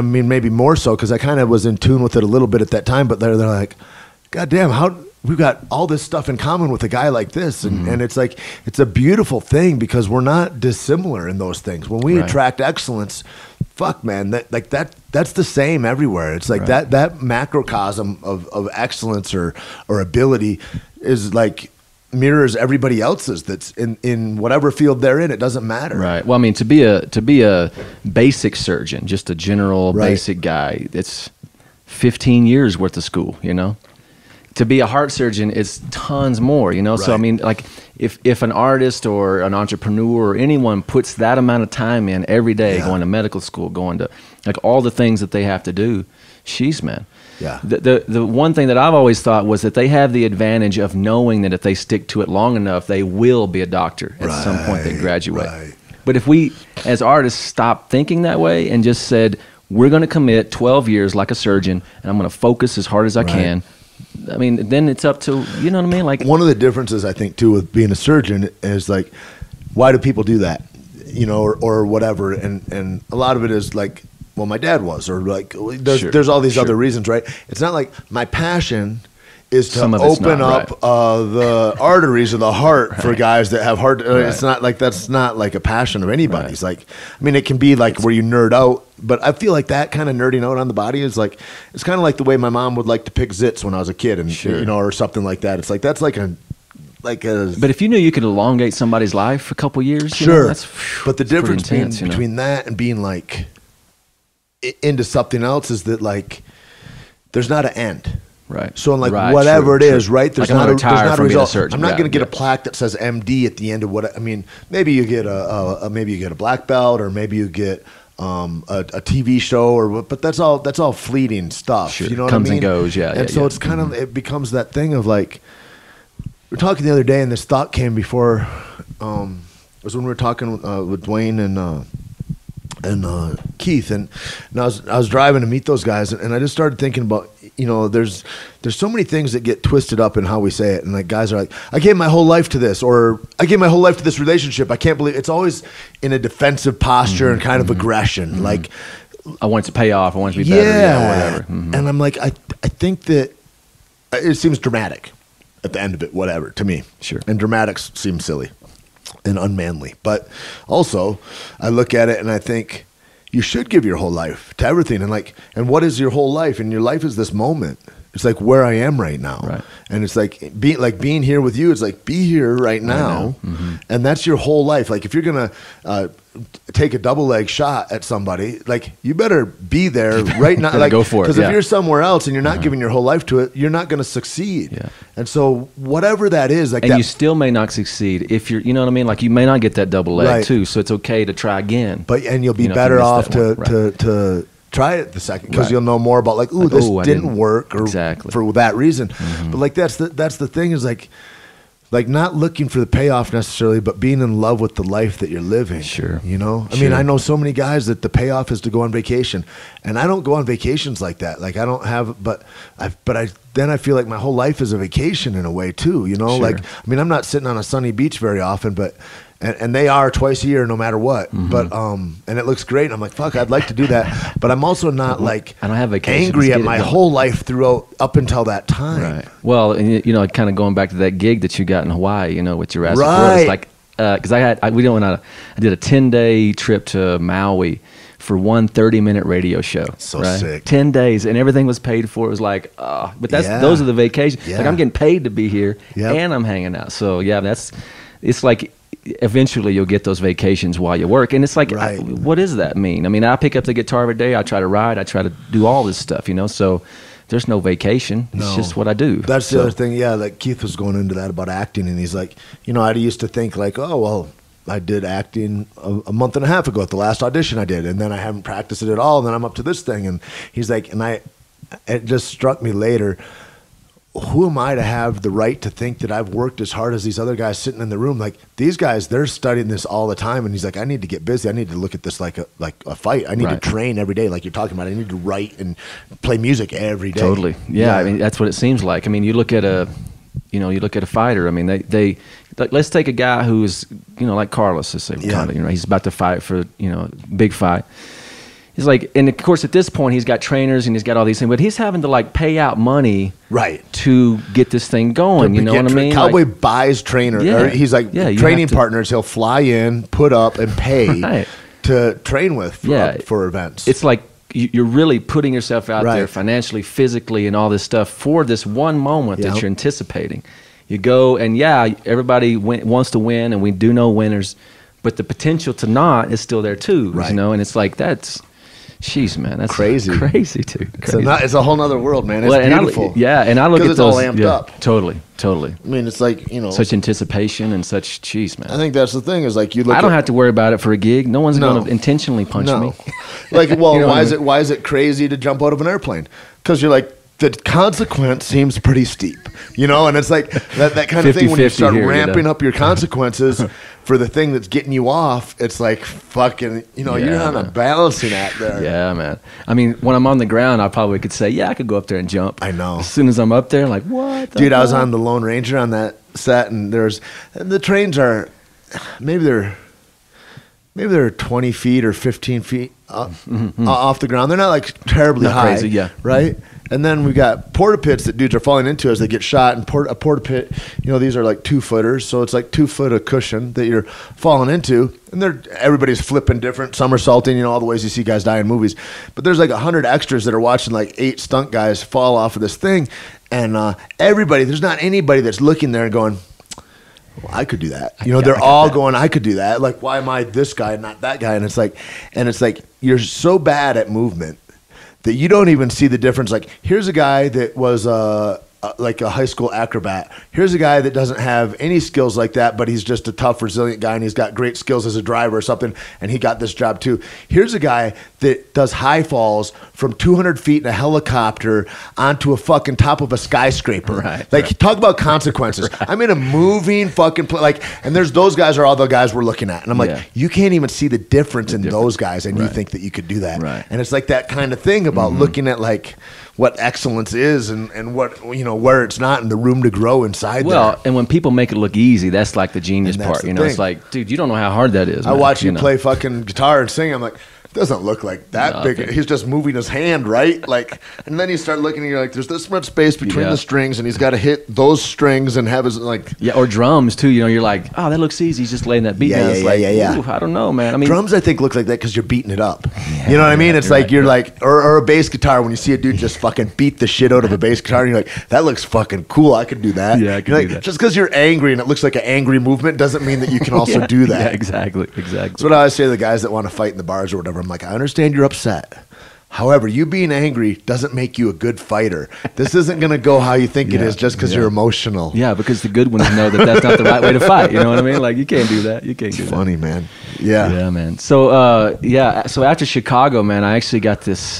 Speaker 1: mean, maybe more so because I kind of was in tune with it a little bit at that time. But they're like, God damn, how we've got all this stuff in common with a guy like this. And it's like, it's a beautiful thing because we're not dissimilar in those things. When we attract excellence, fuck man, that's the same everywhere. It's like that macrocosm of excellence or ability is like mirrors everybody else's that's in whatever field they're in. It doesn't matter.
Speaker 8: Right. Well, I mean, to be a basic surgeon, just a general basic guy, it's 15 years worth of school, To be a heart surgeon, it's tons more, So I mean, like if an artist or an entrepreneur or anyone puts that amount of time in every day, going to medical school, going to like all the things that they have to do, sheesh, man.
Speaker 1: Yeah.
Speaker 8: The one thing that I've always thought was that they have the advantage of knowing that if they stick to it long enough, they will be a doctor at some point they graduate.
Speaker 1: Right.
Speaker 8: But if we, as artists, stopped thinking that way and just said, we're going to commit 12 years like a surgeon, and I'm going to focus as hard as I can. I mean, then it's up to, you know what I mean? Like,
Speaker 1: one of the differences I think too with being a surgeon is like, why do people do that? Or whatever. And a lot of it is like, well, my dad was, or like, there's all these other reasons, right? It's not like my passion is to open up the arteries of the heart for guys that have heart. It's not like, that's not like a passion of anybody's. Like, I mean, it can be like where you nerd out, but I feel like that kind of nerding out on the body is like, it's kind of like the way my mom would like to pick zits when I was a kid, and or something like that. It's like, that's like a. But
Speaker 8: if you knew you could elongate somebody's life for a couple years, that's,
Speaker 1: but the difference between that and being like into something else is that like there's not an end.
Speaker 8: Right.
Speaker 1: So in like whatever it is, right? There's not a result. I'm not going to get a plaque that says MD at the end of what I mean. Maybe you get a black belt, or maybe you get a TV show, but that's all fleeting stuff.
Speaker 8: Sure.
Speaker 1: You know what
Speaker 8: Comes
Speaker 1: I mean?
Speaker 8: and goes. Yeah.
Speaker 1: And so it's kind of, it becomes that thing of like, we were talking the other day, and this thought came before. It was when we were talking with Dwayne and Keith, and I was driving to meet those guys, and I just started thinking about, there's so many things that get twisted up in how we say it, and like guys are like, I gave my whole life to this, or I gave my whole life to this relationship. I can't believe it's always in a defensive posture and kind of aggression, like
Speaker 8: I want it to pay off. I want it to be better, whatever.
Speaker 1: And I'm like, I think that it seems dramatic at the end of it, whatever, to me.
Speaker 8: Sure.
Speaker 1: And dramatics seem silly and unmanly. But also, I look at it and I think you should give your whole life to everything. And what is your whole life? And your life is this moment. It's like where I am right now.
Speaker 8: Right.
Speaker 1: And it's like being here with you. It's like, be here right now. And that's your whole life. Like if you're going to take a double leg shot at somebody, like you better be there right now. Like,
Speaker 8: go for it.
Speaker 1: Because if you're somewhere else and you're not giving your whole life to it, you're not going to succeed.
Speaker 8: Yeah.
Speaker 1: And so whatever that is, like,
Speaker 8: and you still may not succeed if you're, you know what I mean? Like you may not get that double leg too. So it's okay to try again.
Speaker 1: And you'll be better off to try it the second, because you'll know more about like, this didn't work, or for that reason. But like that's the thing is like, like not looking for the payoff necessarily, but being in love with the life that you're living.
Speaker 8: Sure.
Speaker 1: You know, I
Speaker 8: Sure.
Speaker 1: mean, I know so many guys that the payoff is to go on vacation, and I don't go on vacations like that. Like I don't have, then I feel like my whole life is a vacation in a way too. You know,
Speaker 8: Sure.
Speaker 1: like I mean, I'm not sitting on a sunny beach very often, but. And they are twice a year, no matter what.
Speaker 8: Mm-hmm.
Speaker 1: But and it looks great. I'm like, fuck, I'd like to do that. But I'm also not like
Speaker 8: I don't have vacations.
Speaker 1: angry
Speaker 8: Get
Speaker 1: at
Speaker 8: it
Speaker 1: my
Speaker 8: done.
Speaker 1: whole life throughout up until that time.
Speaker 8: Right. Well, and you know, kind of going back to that gig that you got in Hawaii, you know, with Jurassic World.
Speaker 1: Right.
Speaker 8: It's like, because I did a 10-day trip to Maui for one 30-minute radio show.
Speaker 1: So
Speaker 8: right?
Speaker 1: sick.
Speaker 8: 10 days, and everything was paid for. It was like, but
Speaker 1: Yeah.
Speaker 8: those are the vacations.
Speaker 1: Yeah.
Speaker 8: Like I'm getting paid to be here,
Speaker 1: Yep.
Speaker 8: and I'm hanging out. So yeah, it's like. Eventually, you'll get those vacations while you work, and it's like,
Speaker 1: Right.
Speaker 8: what does that mean? I mean, I pick up the guitar every day. I try to ride. I try to do all this stuff, you know. So there's no vacation. It's
Speaker 1: No.
Speaker 8: just what I do.
Speaker 1: That's the
Speaker 8: So-
Speaker 1: other thing. Yeah, like Keith was going into that about acting, and he's like, you know, I used to think like, oh well, I did acting a month and a half ago at the last audition I did, and then I haven't practiced it at all, and then I'm up to this thing, and he's like, it just struck me later. Who am I to have the right to think that I've worked as hard as these other guys sitting in the room? Like these guys, they're studying this all the time. And he's like, I need to get busy. I need to look at this like a fight. I need
Speaker 8: Right.
Speaker 1: to train every day, like you're talking about. I need to write and play music every day.
Speaker 8: Totally. Yeah, I mean, that's what it seems like. I mean, you look at a fighter. I mean, they like, let's take a guy who's, you know, like Carlos, let's say,
Speaker 1: Yeah.
Speaker 8: you know, he's about to fight for, you know, big fight. He's like, and of course, at this point, he's got trainers and he's got all these things, but he's having to like pay out money
Speaker 1: Right.
Speaker 8: to get this thing going. You know what I mean?
Speaker 1: Cowboy
Speaker 8: Like,
Speaker 1: buys trainer.
Speaker 8: Yeah.
Speaker 1: Or he's like
Speaker 8: Yeah, you
Speaker 1: training
Speaker 8: have to-
Speaker 1: partners. He'll fly in, put up, and pay
Speaker 8: Right.
Speaker 1: to train with
Speaker 8: Yeah.
Speaker 1: for events.
Speaker 8: it's like you're really putting yourself out
Speaker 1: Right.
Speaker 8: there financially, physically, and all this stuff for this one moment
Speaker 1: Yep.
Speaker 8: that you're anticipating. You go, and yeah, everybody wants to win, and we do know winners, but the potential to not is still there too.
Speaker 1: Right.
Speaker 8: You know, and it's like jeez, man, that's
Speaker 1: Crazy.
Speaker 8: crazy, dude. Crazy.
Speaker 1: it's a whole nother world, man. It's
Speaker 8: Well, and
Speaker 1: beautiful.
Speaker 8: and I look
Speaker 1: 'Cause
Speaker 8: at
Speaker 1: it's
Speaker 8: those.
Speaker 1: all amped
Speaker 8: yeah,
Speaker 1: up.
Speaker 8: Totally.
Speaker 1: I mean, it's like, you know,
Speaker 8: Such anticipation and such, jeez, man.
Speaker 1: I think that's the thing is like you look
Speaker 8: I don't
Speaker 1: at,
Speaker 8: have to worry about it for a gig. No one's
Speaker 1: No.
Speaker 8: going to intentionally punch
Speaker 1: no.
Speaker 8: me.
Speaker 1: Like, well,
Speaker 8: You know what I
Speaker 1: why
Speaker 8: mean?
Speaker 1: is it crazy to jump out of an airplane? Because you're like, the consequence seems pretty steep, you know, and it's like that kind of thing when you
Speaker 8: 50-50
Speaker 1: start
Speaker 8: here, you
Speaker 1: ramping
Speaker 8: know?
Speaker 1: up your consequences for the thing that's getting you off. It's like fucking, you know, you're
Speaker 8: Yeah,
Speaker 1: on a
Speaker 8: man.
Speaker 1: balancing act there.
Speaker 8: Yeah, man. I mean, when I'm on the ground, I probably could say, yeah, I could go up there and jump.
Speaker 1: I know.
Speaker 8: As soon as I'm up there, like, what?
Speaker 1: Dude, I was on the Lone Ranger on that set, and the trains are maybe they're 20 feet or 15 feet off the ground. They're not like terribly
Speaker 8: Not
Speaker 1: high,
Speaker 8: crazy, yeah.
Speaker 1: right? And then we got porta pits that dudes are falling into as they get shot. And a porta pit, you know, these are like 2-footers, so it's like 2 foot of cushion that you're falling into. And everybody's flipping different, somersaulting, you know, all the ways you see guys die in movies. But there's like 100 extras that are watching like 8 stunt guys fall off of this thing, and there's not anybody that's looking there and going, well, I could do that. You know, they're all going, I could do that. Like, why am I this guy and not that guy? And it's like you're so bad at movement that you don't even see the difference. Like, here's a guy that was like a high school acrobat. Here's a guy that doesn't have any skills like that, but he's just a tough, resilient guy, and he's got great skills as a driver or something, and he got this job too. Here's a guy that does high falls from 200 feet in a helicopter onto a fucking top of a skyscraper.
Speaker 8: Right,
Speaker 1: Like, talk about consequences. I'm in a moving fucking and there's those guys are all the guys we're looking at. And I'm like,
Speaker 8: Yeah.
Speaker 1: you can't even see the difference in those guys, and you
Speaker 8: Right.
Speaker 1: think that you could do that.
Speaker 8: Right.
Speaker 1: And it's like that kind of thing about looking at like what excellence is and what, you know, where it's not, and the room to grow inside
Speaker 8: Well,
Speaker 1: there.
Speaker 8: and when people make it look easy, that's like the genius
Speaker 1: And that's
Speaker 8: part.
Speaker 1: the
Speaker 8: You know, it's
Speaker 1: thing.
Speaker 8: like, dude, you don't know how hard that is.
Speaker 1: I
Speaker 8: man,
Speaker 1: watch you
Speaker 8: know?
Speaker 1: play fucking guitar and sing. I'm like, doesn't look like that
Speaker 8: No,
Speaker 1: big.
Speaker 8: okay.
Speaker 1: He's just moving his hand, right? Like, and then you start looking and you're like, there's this much space between
Speaker 8: Yeah.
Speaker 1: the strings, and he's got to hit those strings and have his like.
Speaker 8: Yeah, or drums too. You know, you're like, oh, that looks easy. He's just laying that beat
Speaker 1: Yeah,
Speaker 8: down.
Speaker 1: yeah,
Speaker 8: It's
Speaker 1: yeah,
Speaker 8: like,
Speaker 1: yeah.
Speaker 8: ooh, I don't know, man. I mean,
Speaker 1: Drums, I think, look like that because you're beating it up. You know what I mean? It's like you're like, or a bass guitar. When you see a dude just fucking beat the shit out of a bass guitar, and you're like, that looks fucking cool. I could do that.
Speaker 8: Yeah, I could
Speaker 1: You're
Speaker 8: do
Speaker 1: like,
Speaker 8: that.
Speaker 1: Just because you're angry and it looks like an angry movement doesn't mean that you can also
Speaker 8: yeah,
Speaker 1: do that.
Speaker 8: Yeah, exactly.
Speaker 1: That's what I always say to the guys that want to fight in the bars or whatever. I'm like, I understand you're upset. However, you being angry doesn't make you a good fighter. This isn't going to go how you think it
Speaker 8: Yeah,
Speaker 1: is just because
Speaker 8: yeah.
Speaker 1: you're emotional.
Speaker 8: Yeah, because the good ones know that that's not the right way to fight. You know what I mean? Like, you can't do that. You can't do that.
Speaker 1: Funny, man. Yeah.
Speaker 8: Yeah, man. So, so after Chicago, man, I actually got this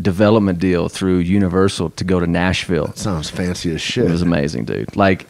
Speaker 8: development deal through Universal to go to Nashville.
Speaker 1: Sounds fancy as shit.
Speaker 8: It was amazing, dude. Like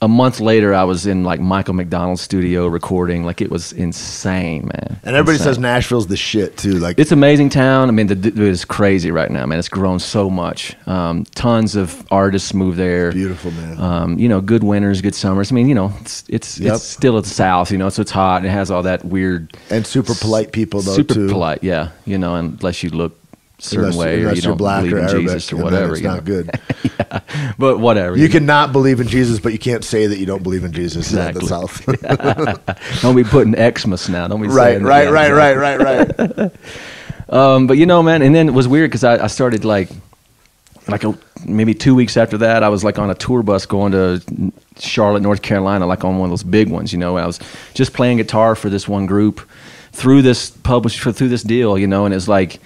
Speaker 8: a month later, I was in like Michael McDonald's studio recording. Like it was insane, man.
Speaker 1: And everybody
Speaker 8: Insane.
Speaker 1: says Nashville's the shit too. Like
Speaker 8: It's an amazing town. I mean, it's crazy right now, man. It's grown so much. Tons of artists move there.
Speaker 1: Beautiful, man.
Speaker 8: You know, good winters, good summers. I mean, you know, it's still at the South, you know, so it's hot and it has all that weird
Speaker 1: and super polite people though
Speaker 8: super
Speaker 1: too.
Speaker 8: polite, yeah. You know, unless you look a certain
Speaker 1: Unless
Speaker 8: way or you
Speaker 1: you're
Speaker 8: don't
Speaker 1: black
Speaker 8: believe
Speaker 1: or
Speaker 8: in
Speaker 1: Arabic,
Speaker 8: Jesus or
Speaker 1: and then
Speaker 8: whatever.
Speaker 1: it's
Speaker 8: you
Speaker 1: not
Speaker 8: know?
Speaker 1: good.
Speaker 8: Yeah, but whatever.
Speaker 1: You cannot believe in Jesus, but you can't say that you don't believe in Jesus.
Speaker 8: Exactly.
Speaker 1: In the South.
Speaker 8: Don't be putting Xmas now. Don't be
Speaker 1: right,
Speaker 8: saying
Speaker 1: right,
Speaker 8: that.
Speaker 1: right.
Speaker 8: But you know, man, and then it was weird because I started maybe 2 weeks after that, I was like on a tour bus going to Charlotte, North Carolina, like on one of those big ones, you know. I was just playing guitar for this one group through this deal, you know, and it's like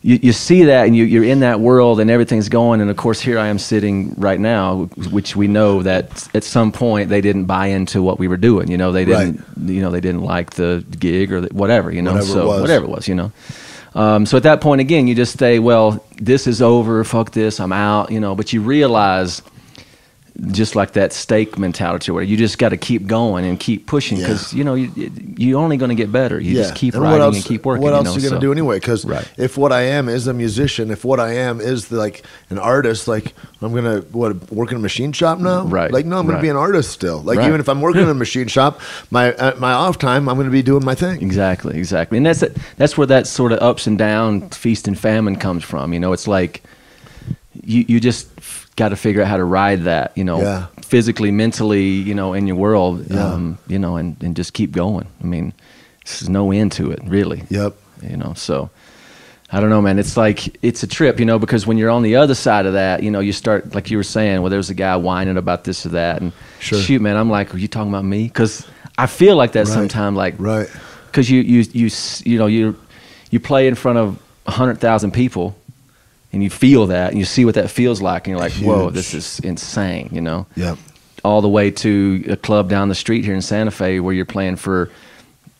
Speaker 8: you see that and you're in that world and everything's going, and of course here I am sitting right now, which we know that at some point they didn't buy into what we were doing, you know. They didn't, you know, they didn't like the gig or whatever, you know. Whatever it was, you know. So at that point, again, you just say, well, this is over, fuck this, I'm out, you know. But you realize, just like that steak mentality where you just got to keep going and keep pushing because, you know, you're only going to get better. You just keep writing and keep working.
Speaker 1: What else
Speaker 8: are
Speaker 1: you going to do anyway? Because if what I am is a musician, if what I am is like an artist, like I'm going to work in a machine shop now?
Speaker 8: Right.
Speaker 1: Like, no, I'm going to be an artist still. Like even if I'm working in a machine shop, my off time, I'm going to be doing my thing.
Speaker 8: Exactly. And that's where that sort of ups and down, feast and famine comes from. You know, it's like you just got to figure out how to ride that, you know, physically, mentally, you know, in your world, you know, and just keep going. I mean, there's no end to it, really.
Speaker 1: Yep.
Speaker 8: You know, so I don't know, man. It's like, it's a trip, you know, because when you're on the other side of that, you know, you start, like you were saying, well, there's a guy whining about this or that. And shoot, man, I'm like, are you talking about me? Because I feel like that sometimes, like, because you know, you play in front of 100,000 people. And you feel that, and you see what that feels like, and you're like, whoa, this is insane, you know?
Speaker 1: Yep.
Speaker 8: All the way to a club down the street here in Santa Fe where you're playing for,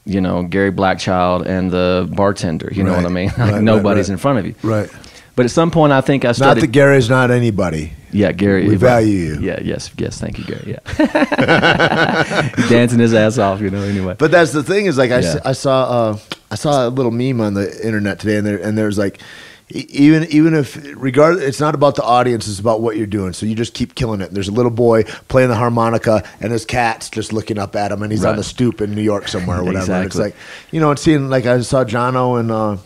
Speaker 8: you know, Gary Blackchild and the bartender, you know what I mean? Like nobody's in front of you. Right. But at some point, I think I started...
Speaker 1: Not that Gary's not anybody.
Speaker 8: Yeah, Gary.
Speaker 1: We value you.
Speaker 8: Yeah, yes, thank you, Gary, yeah. Dancing his ass off, you know, anyway.
Speaker 1: But that's the thing is, like, I saw a little meme on the internet today, and there's like... Even if it's not about the audience, it's about what you're doing. So you just keep killing it. There's a little boy playing the harmonica, and his cat's just looking up at him, and he's on the stoop in New York somewhere or whatever. Exactly. And it's like, you know, it's seeing, like I saw Jono and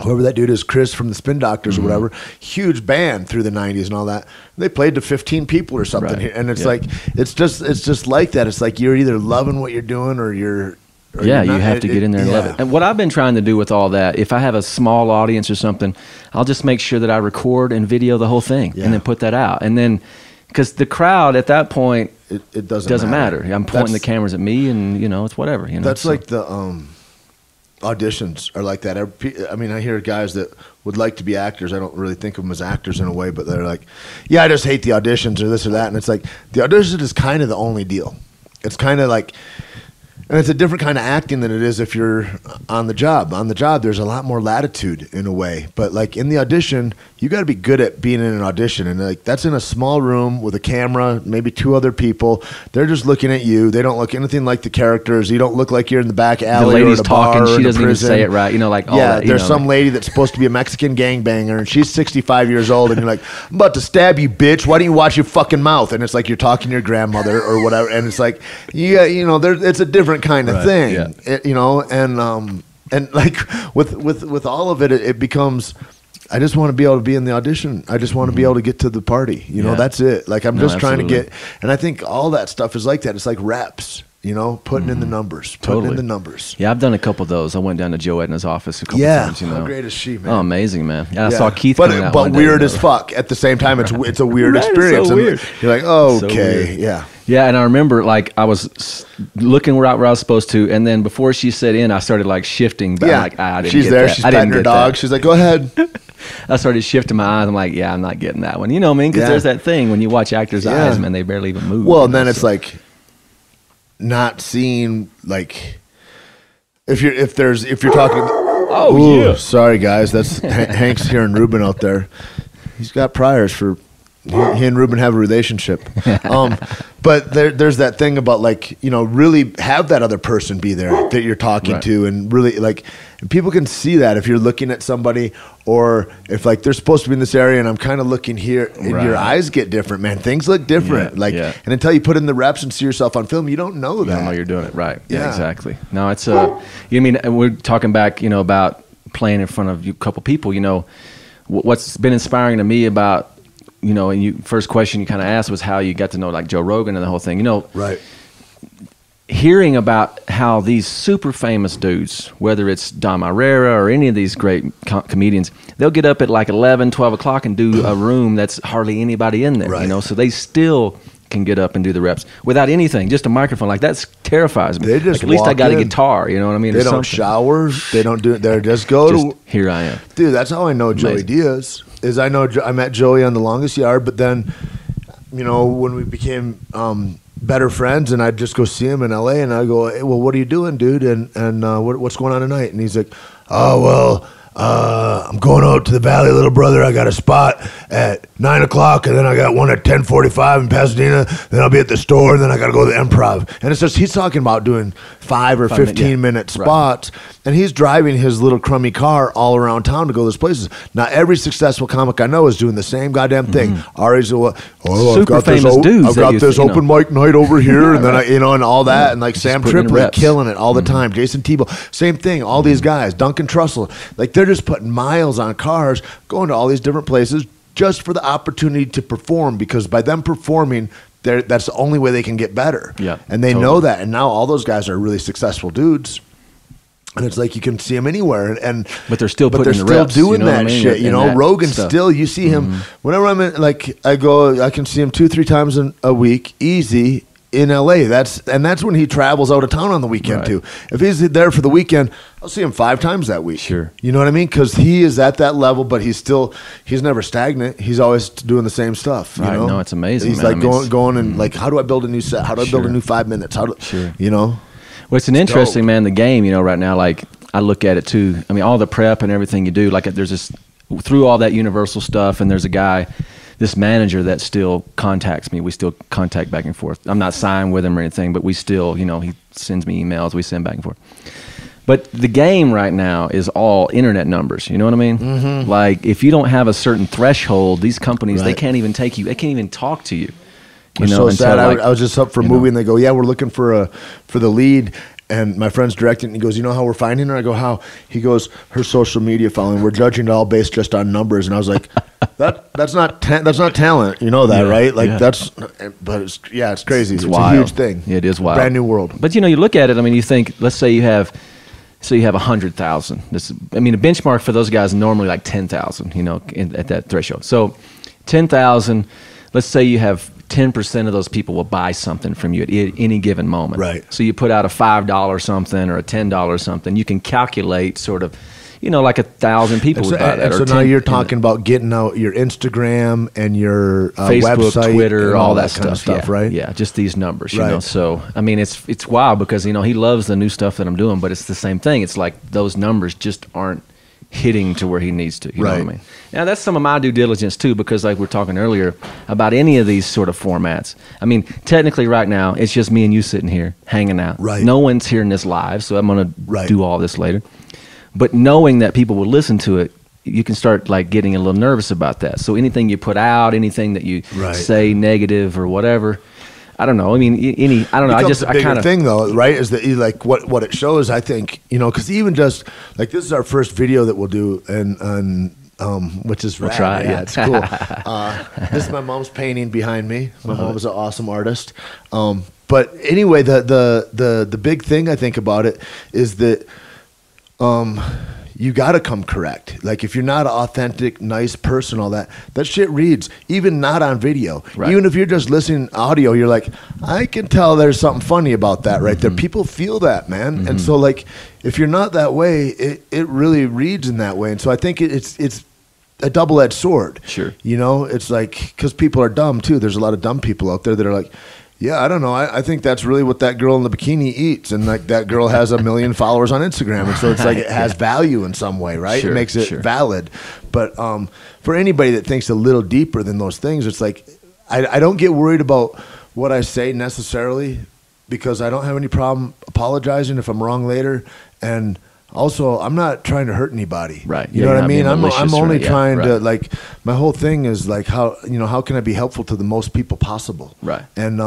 Speaker 1: whoever that dude is, Chris from the Spin Doctors or whatever, huge band through the 90s and all that. They played to 15 people or something here, and it's like it's just like that. It's like you're either loving what you're doing or you're.
Speaker 8: You have to get in there and love it. And what I've been trying to do with all that, if I have a small audience or something, I'll just make sure that I record and video the whole thing and then put that out. And then, because the crowd at that point,
Speaker 1: it doesn't matter.
Speaker 8: I'm pointing the cameras at me, and you know, it's whatever. You know,
Speaker 1: that's like the auditions are like that. I mean, I hear guys that would like to be actors. I don't really think of them as actors in a way, but they're like, yeah, I just hate the auditions or this or that. And it's like the audition is kind of the only deal. It's kind of like. And it's a different kind of acting than it is if you're on the job. On the job, there's a lot more latitude in a way. But like in the audition, you got to be good at being in an audition. And like that's in a small room with a camera, maybe 2 other people. They're just looking at you. They don't look anything like the characters. You don't look like you're in the back alley.
Speaker 8: The lady's
Speaker 1: or the
Speaker 8: talking.
Speaker 1: Bar
Speaker 8: She
Speaker 1: or
Speaker 8: doesn't even
Speaker 1: prison.
Speaker 8: say it right. You know, like all that.
Speaker 1: There's some lady that's supposed to be a Mexican gangbanger, and she's 65 years old, and you're like, I'm about to stab you, bitch. Why don't you watch your fucking mouth? And it's like you're talking to your grandmother or whatever. And it's like, you know, it's a different kind of thing. Yeah. You know, and like with all of it, it becomes. I just want to be able to be in the audition. I just want to be able to get to the party. You know, that's it. Like I'm just trying to get. And I think all that stuff is like that. It's like reps. You know, putting in the numbers. Putting in the numbers.
Speaker 8: Yeah, I've done a couple of those. I went down to Joe Edna's office a couple times. You know,
Speaker 1: how great is she, man?
Speaker 8: Oh, amazing, man. Yeah, I saw Keith. But
Speaker 1: weird as fuck. At the same time, it's a weird experience.
Speaker 8: So weird.
Speaker 1: You're like, okay, so
Speaker 8: yeah. And I remember, like, I was looking where I was supposed to, and then before she set in, I started like shifting. But I'm like, I didn't
Speaker 1: she's
Speaker 8: get
Speaker 1: there.
Speaker 8: That.
Speaker 1: She's petting her dog. She's like, go ahead.
Speaker 8: I started shifting my eyes. I'm like, yeah, I'm not getting that one. You know what I mean? Because there's that thing when you watch actors' eyes, man, they barely even move.
Speaker 1: Well, and then it's like not seeing like if you're talking.
Speaker 8: Oh, yeah.
Speaker 1: Sorry, guys. That's Hank's hearing Ruben out there. He's got priors for He and Ruben have a relationship. But there's that thing about like, you know, really have that other person be there that you're talking to, and really like, and people can see that if you're looking at somebody, or if like they're supposed to be in this area and I'm kind of looking here, and your eyes get different, man. Things look different. And until you put in the reps and see yourself on film, you don't know that.
Speaker 8: You don't know you're doing it right. Yeah, exactly. No, it's you mean, and we're talking back, you know, about playing in front of a couple people. You know, what's been inspiring to me about, you know, and you first question you kind of asked was how you got to know like Joe Rogan and the whole thing. You know, hearing about how these super famous dudes, whether it's Dom Irrera or any of these great comedians, they'll get up at like 11, 12 o'clock and do a room that's hardly anybody in there, you know, so they still can get up and do the reps without anything, just a microphone. Like, that terrifies me.
Speaker 1: They just
Speaker 8: like, at least I got
Speaker 1: in.
Speaker 8: a guitar, you know what I mean?
Speaker 1: They don't shower. They don't do it. They just go to.
Speaker 8: Here I am.
Speaker 1: Dude, that's how I know Joey Diaz. Is I met Joey on The Longest Yard, but then, you know, when we became better friends, and I'd just go see him in L.A., and I go, hey, well, what are you doing, dude? And what's going on tonight? And he's like, oh, well, I'm going out to the Valley, little brother. I got a spot at 9 o'clock, and then I got one at 10:45 in Pasadena. Then I'll be at the store, and then I got to go to the Improv. And it's just, he's talking about doing 5 or 15-minute spots, and he's driving his little crummy car all around town to go to those places. Now, every successful comic I know is doing the same goddamn thing. Ari's I've got this open mic night over here, and then and all that, and like Sam Tripoli killing it all the time. Jason Tebow, same thing. All these guys, Duncan Trussell, like they're just putting miles on cars, going to all these different places just for the opportunity to perform, because by them performing, that's the only way they can get better. Yeah, and they know that. And now all those guys are really successful dudes. And it's like you can see them anywhere, but they're still doing that shit. You know, Rogan still. You see him whenever I'm in. Like I can see him 2-3 times a week, easy in LA. That's when he travels out of town on the weekend too. If he's there for the weekend, I'll see him 5 times that week. Sure, you know what I mean? Because he is at that level, but he's never stagnant. He's always doing the same stuff. You know?
Speaker 8: No, it's amazing.
Speaker 1: He's like going and like, how do I build a new set? How do I build a new 5 minutes? You know?
Speaker 8: Well, it's an interesting, man, the game, you know, right now, like, I look at it, too. I mean, all the prep and everything you do, like, there's this, through all that Universal stuff, and there's a guy, this manager that still contacts me. We still contact back and forth. I'm not signed with him or anything, but we still, you know, he sends me emails, we send back and forth. But the game right now is all internet numbers, you know what I mean? Like, if you don't have a certain threshold, these companies, they can't even take you, they can't even talk to you.
Speaker 1: You know, so sad. Like, I was just up for a movie, and they go, yeah, we're looking for the lead. And my friend's directing, and he goes, you know how we're finding her? I go, how? He goes, her social media following. We're judging it all based just on numbers. And I was like, that's not talent. You know that, right? Like but it's crazy. It's
Speaker 8: wild.
Speaker 1: A huge thing.
Speaker 8: Yeah, it is wild.
Speaker 1: Brand new world.
Speaker 8: But you know, you look at it. I mean, you think, let's say you have 100,000. I mean, a benchmark for those guys is normally like 10,000. You know, at that threshold. So 10,000. Let's say you have 10% of those people will buy something from you at any given moment. Right. So you put out a $5 something or a $10 something. You can calculate sort of, you know, like 1,000 people would buy that.
Speaker 1: So now you're talking about getting out your Instagram and your
Speaker 8: Facebook,
Speaker 1: website,
Speaker 8: Twitter, all that
Speaker 1: kind of stuff, right?
Speaker 8: Yeah, just these numbers, you know. So I mean, it's wild because you know he loves the new stuff that I'm doing, but it's the same thing. It's like those numbers just aren't hitting to where he needs to. You know what I mean? Now that's some of my due diligence too, because like we were talking earlier about any of these sort of formats. I mean, technically right now it's just me and you sitting here hanging out. Right. No one's hearing this live, so I'm going to do all this later. But knowing that people will listen to it, you can start like getting a little nervous about that. So anything you put out, anything that you say negative or whatever, I don't know. I mean, I don't know. I kind of
Speaker 1: thing though, right? Is that like what it shows? I think, you know, because even just like this is our first video that we'll do, and which is
Speaker 8: we'll try. Yeah,
Speaker 1: it's cool. This is my mom's painting behind me. My mom is an awesome artist. But anyway, the big thing I think about it is that you got to come correct. Like if you're not an authentic, nice person, all that shit reads, even not on video. Right. Even if you're just listening audio, you're like, I can tell there's something funny about that right there. People feel that, man. And so like, if you're not that way, it really reads in that way. And so I think it's a double-edged sword.
Speaker 8: Sure.
Speaker 1: You know, it's like, because people are dumb too. There's a lot of dumb people out there that are like, Yeah, I don't know. I think that's really what that girl in the bikini eats, and like that girl has 1 million followers on Instagram, and so it's like it has value in some way, right?
Speaker 8: Sure,
Speaker 1: it makes it valid. But for anybody that thinks a little deeper than those things, it's like I don't get worried about what I say necessarily, because I don't have any problem apologizing if I'm wrong later, and also I'm not trying to hurt anybody.
Speaker 8: Right.
Speaker 1: You know what I mean? I'm only trying to,
Speaker 8: right.
Speaker 1: like, my whole thing is like how can I be helpful to the most people possible?
Speaker 8: Right.
Speaker 1: And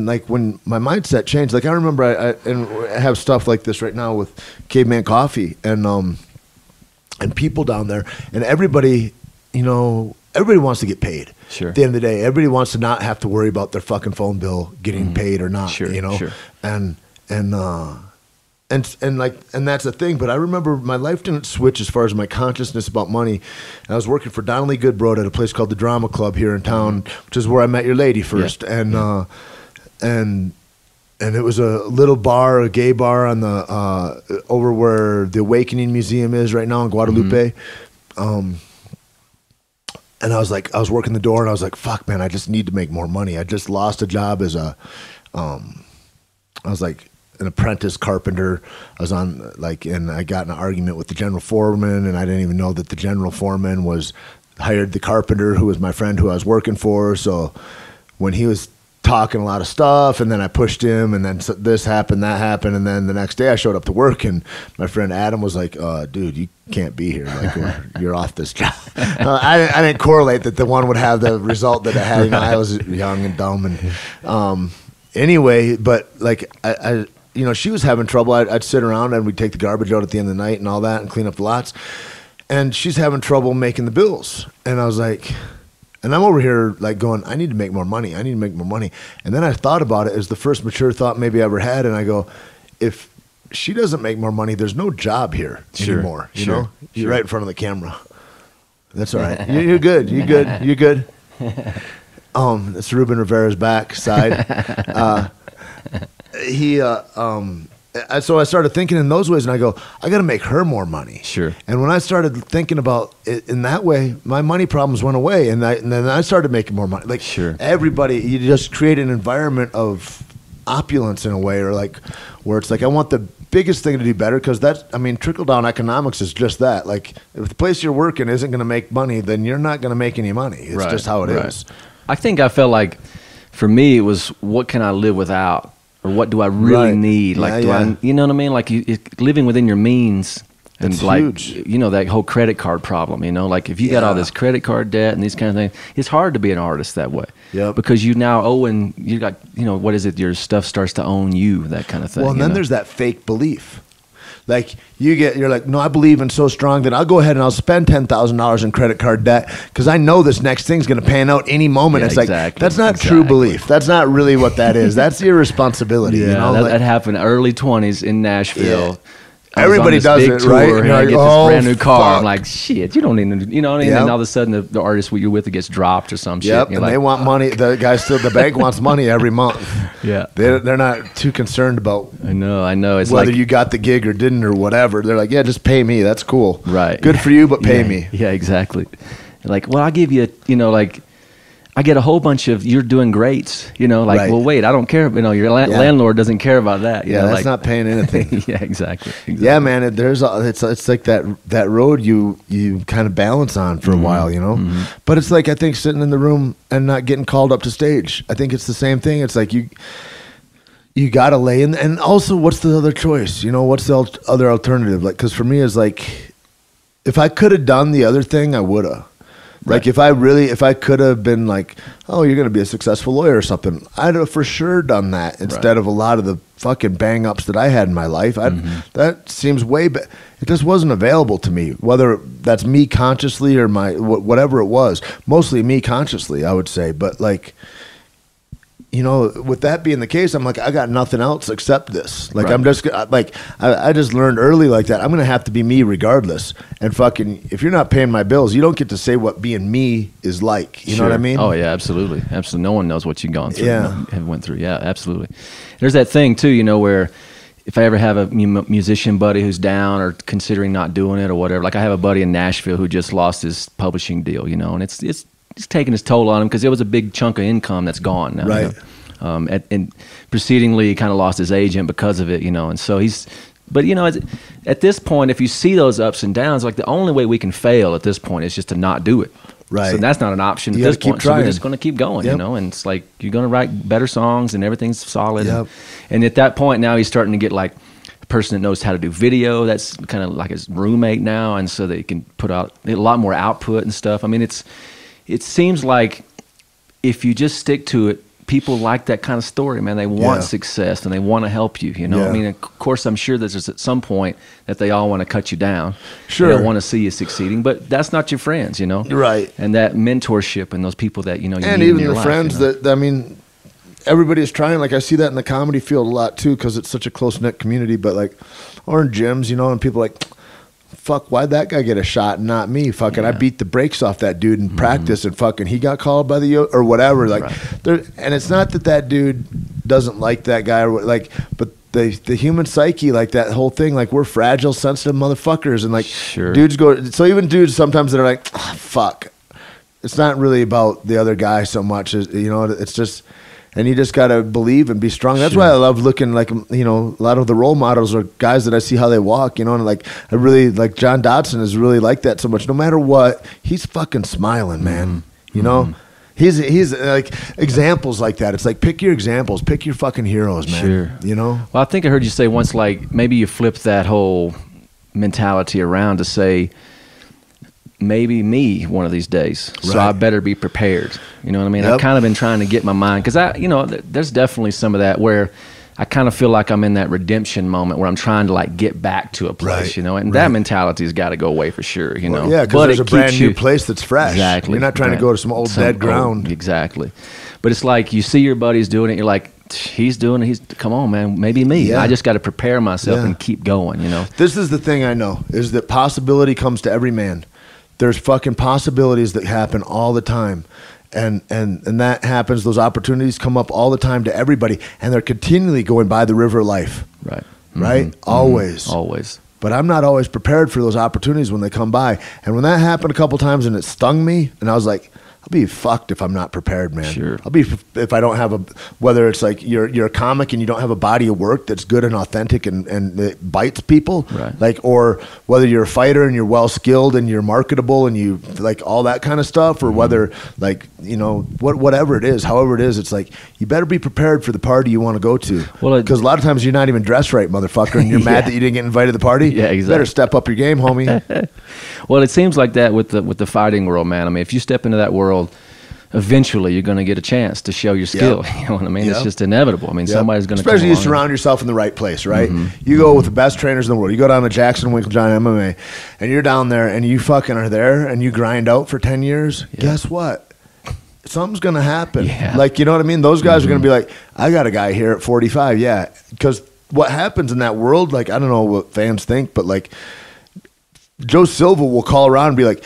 Speaker 1: like when my mindset changed, like I remember I have stuff like this right now with Caveman Coffee and people down there, and everybody wants to get paid.
Speaker 8: Sure.
Speaker 1: At the end of the day, everybody wants to not have to worry about their fucking phone bill getting paid or not.
Speaker 8: Sure. Sure.
Speaker 1: And that's the thing. But I remember my life didn't switch as far as my consciousness about money. And I was working for Donnelly Goodbroad at a place called the Drama Club here in town, which is where I met your lady first. Yeah. And it was a little bar, a gay bar on the over where the Awakening Museum is right now in Guadalupe. And I was working the door, and I was like, fuck, man, I just need to make more money. I just lost a job as I was like an apprentice carpenter. I was on and I got in an argument with the general foreman, and I didn't even know that the general foreman hired the carpenter who was my friend who I was working for. So when he was talking a lot of stuff, and then I pushed him, and then this happened, that happened, and then the next day I showed up to work, and my friend Adam was like, dude, you can't be here. Like, you're off this job. I didn't correlate that the one would have the result that it had. I was young and dumb, and anyway, but like I she was having trouble. I'd sit around and we'd take the garbage out at the end of the night and all that and clean up the lots, and she's having trouble making the bills, and I was like, and I'm over here like going, I need to make more money. I need to make more money. And then I thought about it as the first mature thought maybe I ever had, and I go, if she doesn't make more money, there's no job here anymore. You know, you're right in front of the camera. That's all right. You're good. You're good. You're good. It's Ruben Rivera's back side. So I started thinking in those ways, and I go, I got to make her more money.
Speaker 8: Sure.
Speaker 1: And when I started thinking about it in that way, my money problems went away, and then I started making more money. Like,
Speaker 8: sure.
Speaker 1: Everybody, you just create an environment of opulence in a way, or like where it's like, I want the biggest thing to do better, because trickle down economics is just that. Like, if the place you're working isn't going to make money, then you're not going to make any money. It's just how it is.
Speaker 8: I think I felt like, for me, it was, what can I live without? Or what do I really need? Like, I, you know what I mean? Like, living within your means, and
Speaker 1: it's
Speaker 8: like,
Speaker 1: huge.
Speaker 8: That whole credit card problem. Like, if you got all this credit card debt and these kind of things, it's hard to be an artist that way.
Speaker 1: Yeah.
Speaker 8: Because you now owe, and you got, what is it? Your stuff starts to own you, that kind of thing.
Speaker 1: Well, and then there's that fake belief. Like, you're like, no, I believe in so strong that I'll go ahead and I'll spend $10,000 in credit card debt because I know this next thing's going to pan out any moment. It's like, that's not true belief. That's not really what that is. That's irresponsibility.
Speaker 8: That happened early 20s in Nashville.
Speaker 1: Yeah. Everybody does it, right?
Speaker 8: And I get this brand new car. I'm like, shit, you don't even, and then all of a sudden the artist you're with gets dropped or some shit.
Speaker 1: Yep, and they want money. The guy the bank wants money every month.
Speaker 8: Yeah.
Speaker 1: They're not too concerned about
Speaker 8: I know. It's
Speaker 1: whether
Speaker 8: like,
Speaker 1: you got the gig or didn't or whatever. They're like, yeah, just pay me. That's cool.
Speaker 8: Right.
Speaker 1: Good for you, but pay me.
Speaker 8: Yeah, exactly. Like, well, I'll give you, I get a whole bunch of, you're doing great, well, wait, I don't care. Your landlord doesn't care about that.
Speaker 1: That's not paying anything.
Speaker 8: Yeah, exactly.
Speaker 1: Yeah, man, it's like that road you kind of balance on for a while,
Speaker 8: Mm-hmm.
Speaker 1: But it's like, I think sitting in the room and not getting called up to stage. I think it's the same thing. It's like you got to lay in. And also, what's the other choice? What's the other alternative? Like, because for me, it's like, if I could have done the other thing, I would have. Like, if I could have been like, oh, you're going to be a successful lawyer or something, I'd have for sure done that instead of a lot of the fucking bang-ups that I had in my life. That seems way better. It just wasn't available to me, whether that's me consciously or whatever it was. Mostly me consciously, I would say. But, like, with that being the case, I'm like, I got nothing else except this. Like, I'm just like, I just learned early like that. I'm gonna have to be me regardless. And fucking, if you're not paying my bills, you don't get to say what being me is like. You know what I mean?
Speaker 8: Oh yeah, absolutely. No one knows what you've gone through.
Speaker 1: Yeah,
Speaker 8: have went through. Yeah, absolutely. There's that thing too, where if I ever have a musician buddy who's down or considering not doing it or whatever, like I have a buddy in Nashville who just lost his publishing deal, and it's taking its toll on him because it was a big chunk of income that's gone now.
Speaker 1: Right.
Speaker 8: And precedingly, he kind of lost his agent because of it, you know. And so but you know, at this point, if you see those ups and downs, like the only way we can fail at this point is just to not do it.
Speaker 1: Right.
Speaker 8: So that's not an option at this point. So we're just going to keep going, you know. And it's like you're going to write better songs, and everything's solid. And at that point, now he's starting to get like a person that knows how to do video. That's kind of like his roommate now, and so they can put out a lot more output and stuff. I mean, it seems like if you just stick to it, people like that kind of story, man. They want success and they want to help you, you know. I mean, of course, I'm sure there's at some point that they all want to cut you down. Sure. They don't want to see you succeeding, but that's not your friends, you know.
Speaker 1: Right.
Speaker 8: And that mentorship and those people that, you know, you
Speaker 9: and
Speaker 8: need
Speaker 9: even
Speaker 8: in your
Speaker 9: the
Speaker 8: life,
Speaker 9: friends
Speaker 8: you know?
Speaker 9: that, I mean, everybody's trying. Like, I see that in the comedy field a lot, too, because it's such a close-knit community. But, like, or in gyms, you know, and people are like, fuck, why'd that guy get a shot and not me? Fucking, I beat the brakes off that dude in practice, and fucking he got called by the or whatever. Like, and it's not that dude doesn't like that guy, or like, but the human psyche, like that whole thing, like we're fragile, sensitive motherfuckers, and like dudes go. So even dudes sometimes that are like, oh, fuck. It's not really about the other guy so much as, you know. It's just. And you just got to believe and be strong. That's why I love looking like, you know, a lot of the role models are guys that I see how they walk, you know, and like, I really, like John Dodson is really like that so much. No matter what, he's fucking smiling, man. You know? He's like, examples like that. It's like, pick your examples, pick your fucking heroes, man. You know?
Speaker 8: Well, I think I heard you say once, like, maybe you flip that whole mentality around to say, maybe me one of these days, so I better be prepared. You know what I mean? I've kind of been trying to get my mind, because you know, there's definitely some of that where I kind of feel like I'm in that redemption moment where I'm trying to like get back to a place, you know, and that mentality's got to go away for sure, you know.
Speaker 1: Yeah, because there's a brand new place that's fresh.
Speaker 8: Exactly.
Speaker 1: You're not trying to go to some old dead ground.
Speaker 8: Exactly. But it's like you see your buddies doing it, you're like, he's doing it. Come on, man, maybe me. I just got to prepare myself and keep going, you know.
Speaker 1: This is the thing I know, is that possibility comes to every man. There's fucking possibilities that happen all the time. And that happens, those opportunities come up all the time to everybody, and they're continually going by the river of life.
Speaker 8: Right.
Speaker 1: Right? Always.
Speaker 8: Always.
Speaker 1: But I'm not always prepared for those opportunities when they come by. And when that happened a couple times and it stung me, and I was like, I'll be fucked if I'm not prepared, man.
Speaker 8: Sure.
Speaker 1: I'll be if I don't have whether it's like you're a comic and you don't have a body of work that's good and authentic and it bites people, like, or whether you're a fighter and you're well skilled and you're marketable and you like all that kind of stuff, or whether like, you know, whatever it is, however it is, it's like you better be prepared for the party you want to go to. Well, because a lot of times you're not even dressed right, motherfucker, and you're mad that you didn't get invited to the party.
Speaker 8: Yeah, exactly.
Speaker 1: You better step up your game, homie.
Speaker 8: Well, it seems like that with the fighting world, man. I mean, if you step into that world, eventually you're going to get a chance to show your skill. You know what I mean? It's just inevitable. I mean, somebody's going to come
Speaker 1: Especially you
Speaker 8: along
Speaker 1: surround yourself in the right place, right? You go with the best trainers in the world. You go down to Jackson Winklejohn MMA, and you're down there, and you fucking are there, and you grind out for 10 years. Guess what? Something's going to happen. Like, you know what I mean? Those guys are going to be like, I got a guy here at 45. Yeah. Because what happens in that world, like, I don't know what fans think, but like, Joe Silva will call around and be like,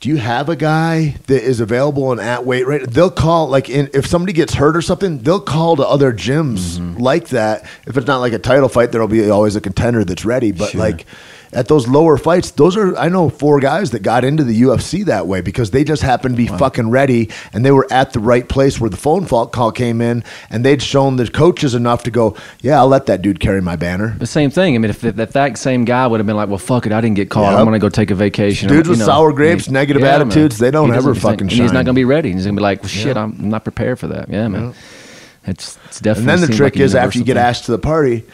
Speaker 1: do you have a guy that is available and at weight right? They'll call, like, if somebody gets hurt or something, they'll call to other gyms like that. If it's not like a title fight, there'll be always a contender that's ready. But like at those lower fights, I know 4 guys that got into the UFC that way because they just happened to be fucking ready, and they were at the right place where the phone call came in, and they'd shown the coaches enough to go, yeah, I'll let that dude carry my banner.
Speaker 8: The same thing. I mean, if that same guy would have been like, well, fuck it, I didn't get called. I'm going to go take a vacation.
Speaker 1: Dudes with sour grapes, negative attitudes, they don't ever fucking shine.
Speaker 8: He's not going to be ready. He's going to be like, well, shit, I'm not prepared for that. Yeah, man. It's definitely.
Speaker 1: And then the trick is after you get asked to the party,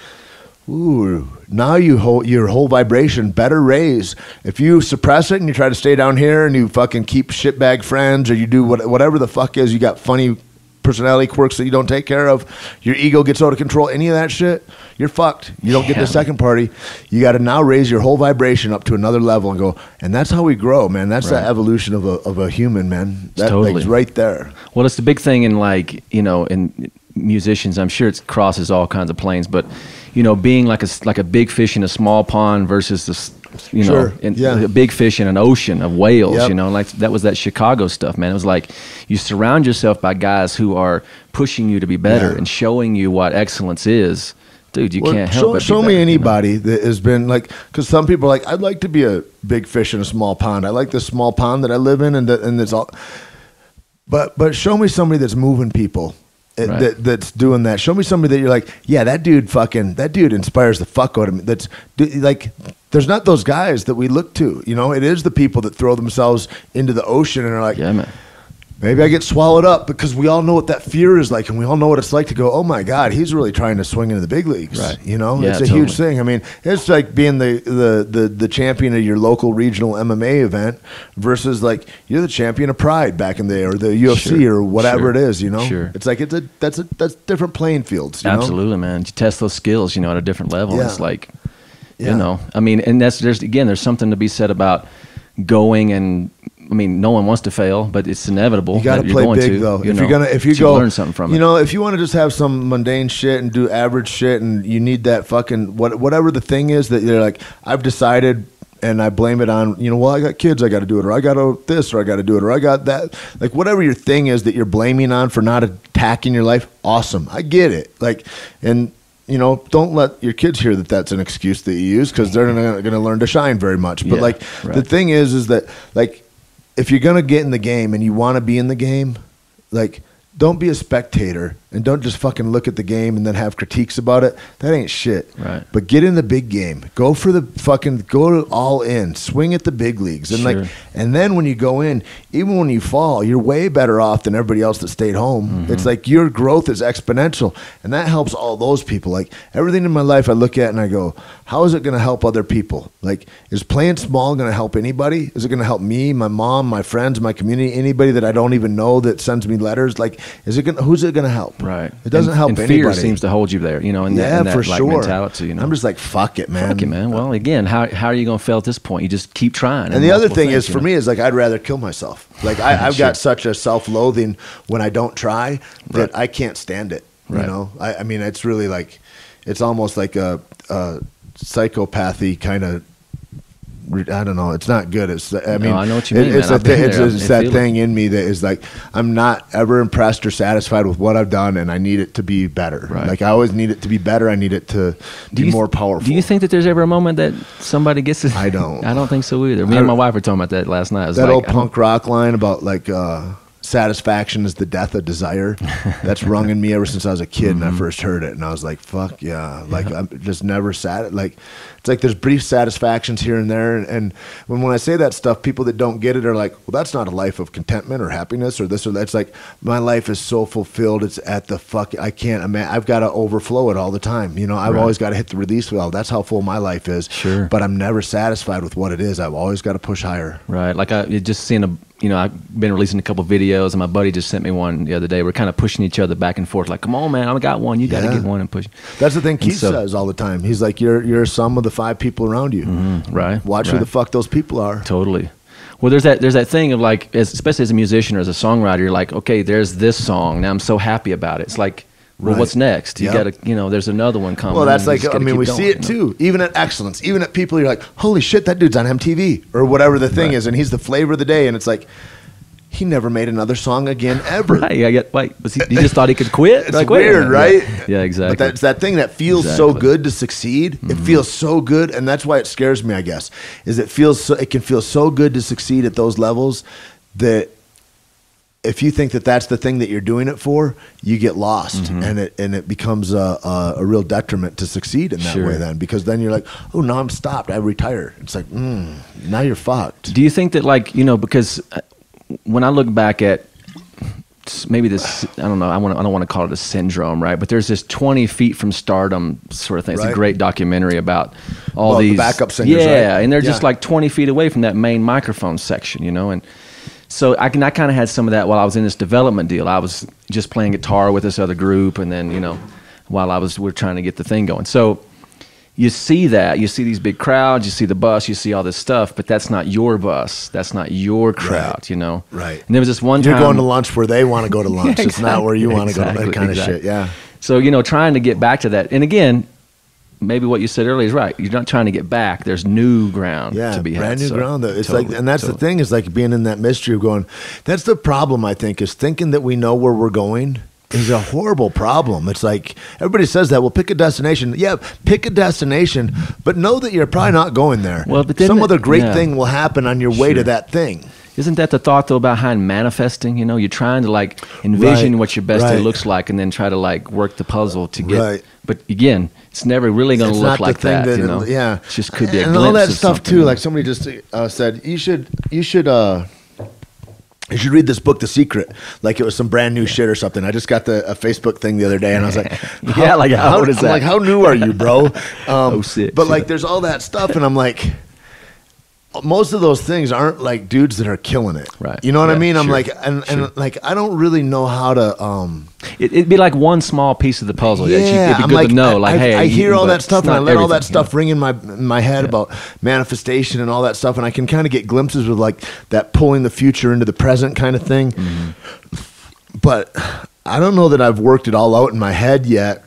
Speaker 1: ooh, now your whole vibration better raise. If you suppress it and you try to stay down here and you fucking keep shitbag friends, or you do whatever the fuck is, you got funny personality quirks that you don't take care of, your ego gets out of control, any of that shit, you're fucked. You don't get the second party. You got to now raise your whole vibration up to another level and go, and that's how we grow, man. That's the evolution of a human, man. That's totally right there.
Speaker 8: Well, it's the big thing in, like, you know, in musicians, I'm sure it crosses all kinds of planes, but you know, being like a big fish in a small pond versus this, you know, a big fish in an ocean of whales, you know, like that was that Chicago stuff, man. It was like you surround yourself by guys who are pushing you to be better and showing you what excellence is. Dude, you can't help it.
Speaker 1: Show me anybody that has been like, because some people are like, I'd like to be a big fish in a small pond. I like this small pond that I live in, and it's all. But show me somebody that's moving people.
Speaker 8: Right.
Speaker 9: that's doing that. Show me somebody that you're like, yeah, that dude inspires the fuck out of me. Like, there's not those guys that we look to. You know, it is the people that throw themselves into the ocean and are like,
Speaker 8: Yeah, man.
Speaker 9: maybe I get swallowed up, because we all know what that fear is like, and we all know what it's like to go, oh my God, he's really trying to swing into the big leagues.
Speaker 8: Right.
Speaker 9: You know,
Speaker 8: Yeah,
Speaker 9: it's a
Speaker 8: totally.
Speaker 9: huge thing. I mean, it's like being the champion of your local regional MMA event versus like you're the champion of Pride back in the day, or the UFC,
Speaker 8: Sure.
Speaker 9: or whatever it is. You know,
Speaker 8: Sure.
Speaker 9: it's like that's different playing fields. You know?
Speaker 8: Absolutely, man. You test those skills, at a different level.
Speaker 9: Yeah.
Speaker 8: It's like,
Speaker 9: Yeah.
Speaker 8: I mean, and there's something to be said about going, and I mean, no one wants to fail, but it's inevitable.
Speaker 9: You got to
Speaker 8: that
Speaker 9: play
Speaker 8: you're going
Speaker 9: big
Speaker 8: to,
Speaker 9: though. If
Speaker 8: so
Speaker 9: you go
Speaker 8: learn something from it.
Speaker 9: if you want to just have some mundane shit and do average shit, and you need that fucking whatever the thing is that you're like, I've decided, and I blame it on, well, I got kids, I got to do it, or I got this, or I got to do it, or I got that. Like, whatever your thing is that you're blaming on for not attacking your life, awesome. I get it. Like, and don't let your kids hear that that's an excuse that you use, because they're not going to learn to shine very much. But
Speaker 8: Yeah, right.
Speaker 9: the thing is that, like, if you're going to get in the game and you want to be in the game, like, don't be a spectator and don't just fucking look at the game and then have critiques about it. That ain't shit.
Speaker 8: Right.
Speaker 9: But get in the big game. Go all in. Swing at the big leagues. And
Speaker 8: Sure.
Speaker 9: and then when you go in, even when you fall, you're way better off than everybody else that stayed home.
Speaker 8: Mm-hmm.
Speaker 9: It's like your growth is exponential, and that helps all those people. Like, everything in my life I look at and I go, how is it going to help other people? Like, is playing small going to help anybody? Is it going to help me, my mom, my friends, my community, anybody that I don't even know that sends me letters? Like, who's it going to help?
Speaker 8: Right.
Speaker 9: It doesn't help
Speaker 8: and
Speaker 9: anybody.
Speaker 8: fear seems to hold you there, in
Speaker 9: Yeah,
Speaker 8: that
Speaker 9: for
Speaker 8: like,
Speaker 9: sure.
Speaker 8: mentality.
Speaker 9: I'm just like, fuck it, man.
Speaker 8: Fuck it, man. Well, again, how are you going to fail at this point? You just keep trying.
Speaker 9: And the other
Speaker 8: multiple
Speaker 9: thing
Speaker 8: things,
Speaker 9: is, for me, is like, I'd rather kill myself. Like, I've got such a self-loathing when I don't try that I can't stand it.
Speaker 8: Right.
Speaker 9: You know, I mean, it's really like, it's almost like a psychopathy kind of. I don't know. It's not good. I know
Speaker 8: what you mean,
Speaker 9: It's,
Speaker 8: man. I've been
Speaker 9: it's
Speaker 8: there.
Speaker 9: that
Speaker 8: I feel
Speaker 9: thing in me that is like, I'm not ever impressed or satisfied with what I've done, and I need it to be better.
Speaker 8: Right.
Speaker 9: Like, I always need it to be better. I need it to be more powerful.
Speaker 8: Do you think that there's ever a moment that somebody gets it?
Speaker 9: I don't.
Speaker 8: I don't think so either. Me and my wife were talking about that last night. It was
Speaker 9: That
Speaker 8: like,
Speaker 9: old punk rock line about like satisfaction is the death of desire. That's rung in me ever since I was a kid and I first heard it, and I was like, fuck yeah. Like, I'm just never like, it's like there's brief satisfactions here and there, and when I say that stuff, people that don't get it are like, well, that's not a life of contentment or happiness or this or that. It's like, my life is so fulfilled, it's at the fuck, I can't imagine. I've got to overflow it all the time. I've always got to hit the release valve. That's how full my life is.
Speaker 8: Sure.
Speaker 9: But I'm never satisfied with what it is. I've always got to push higher.
Speaker 8: Right. Like, I just seen I've been releasing a couple videos, and my buddy just sent me one the other day. We're kind of pushing each other back and forth, like, come on, man, I got one. You got to get one and push.
Speaker 9: That's the thing Keith says all the time. He's like, you're a sum of the 5 people around you.
Speaker 8: Right.
Speaker 9: Watch who the fuck those people are.
Speaker 8: Totally. Well, there's that thing of like, especially as a musician or as a songwriter, you're like, okay, there's this song. Now I'm so happy about it. It's like, well, what's next? You got to, there's another one coming.
Speaker 9: Well, that's like, we see it too. Even at excellence, even at people, you're like, holy shit, that dude's on MTV or whatever the thing is, and he's the flavor of the day, and it's like, he never made another song again ever.
Speaker 8: Right. He just thought he could quit?
Speaker 9: It's like, weird, right?
Speaker 8: Yeah, exactly.
Speaker 9: But that's that thing that feels so good to succeed. It feels so good, and that's why it scares me, I guess, is it can feel so good to succeed at those levels that if you think that that's the thing that you're doing it for, you get lost, and it becomes a real detriment to succeed in that way then, because then you're like, oh, now I'm stopped. I retire. It's like, now you're fucked.
Speaker 8: Do you think that, like, because when I look back at maybe this, I don't know, I don't want to call it a syndrome, right? But there's this 20 feet from stardom sort of thing. It's a great documentary about all these
Speaker 9: the backup singers,
Speaker 8: and they're just like 20 feet away from that main microphone section, and so I kind of had some of that while I was in this development deal. I was just playing guitar with this other group, and then while we're trying to get the thing going. So you see these big crowds, you see the bus, you see all this stuff, but that's not your bus. That's not your crowd,
Speaker 9: Right.
Speaker 8: And there was this one time.
Speaker 9: You're going to lunch where they want to go to lunch.
Speaker 8: Yeah,
Speaker 9: It's not where you want to go, that kind of shit. Yeah.
Speaker 8: So, trying to get back to that. And again, maybe what you said earlier is right. You're not trying to get back. There's new ground to be had.
Speaker 9: Brand new ground. It's
Speaker 8: totally,
Speaker 9: like, and that's the thing, is like being in that mystery of going, that's the problem, I think, is thinking that we know where we're going is a horrible problem. It's like, everybody says that, well, pick a destination. Yeah, pick a destination, but know that you're probably not going there.
Speaker 8: Well, but then
Speaker 9: some other great thing will happen on your way to that thing.
Speaker 8: Isn't that the thought though behind manifesting? You know, you're trying to like envision what your best day looks like, and then try to like work the puzzle to get.
Speaker 9: Right.
Speaker 8: But again, it's never really going to look like that. You know,
Speaker 9: yeah,
Speaker 8: it just could be a
Speaker 9: and
Speaker 8: glimpse
Speaker 9: all that
Speaker 8: of
Speaker 9: stuff
Speaker 8: something.
Speaker 9: too. Like somebody just said, you should read this book, The Secret, like it was some brand new shit or something. I just got a Facebook thing the other day, and I was like,
Speaker 8: yeah, like how is that?
Speaker 9: I'm like, how new are you, bro?
Speaker 8: Shit.
Speaker 9: But like, there's all that stuff, and I'm like, most of those things aren't like dudes that are killing it.
Speaker 8: Right.
Speaker 9: You know what I
Speaker 8: Yeah,
Speaker 9: mean? I'm
Speaker 8: sure.
Speaker 9: like, and like, I don't really know how to.
Speaker 8: It'd be like one small piece of the puzzle.
Speaker 9: Yeah,
Speaker 8: It'd be
Speaker 9: I'm
Speaker 8: good
Speaker 9: like,
Speaker 8: to know. Like, hey,
Speaker 9: I hear all
Speaker 8: but
Speaker 9: that stuff,
Speaker 8: it's
Speaker 9: and I
Speaker 8: not
Speaker 9: let all that
Speaker 8: everything,
Speaker 9: stuff ring in my head about manifestation and all that stuff, and I can kind of get glimpses of like that pulling the future into the present kind of thing.
Speaker 8: Mm-hmm.
Speaker 9: But I don't know that I've worked it all out in my head yet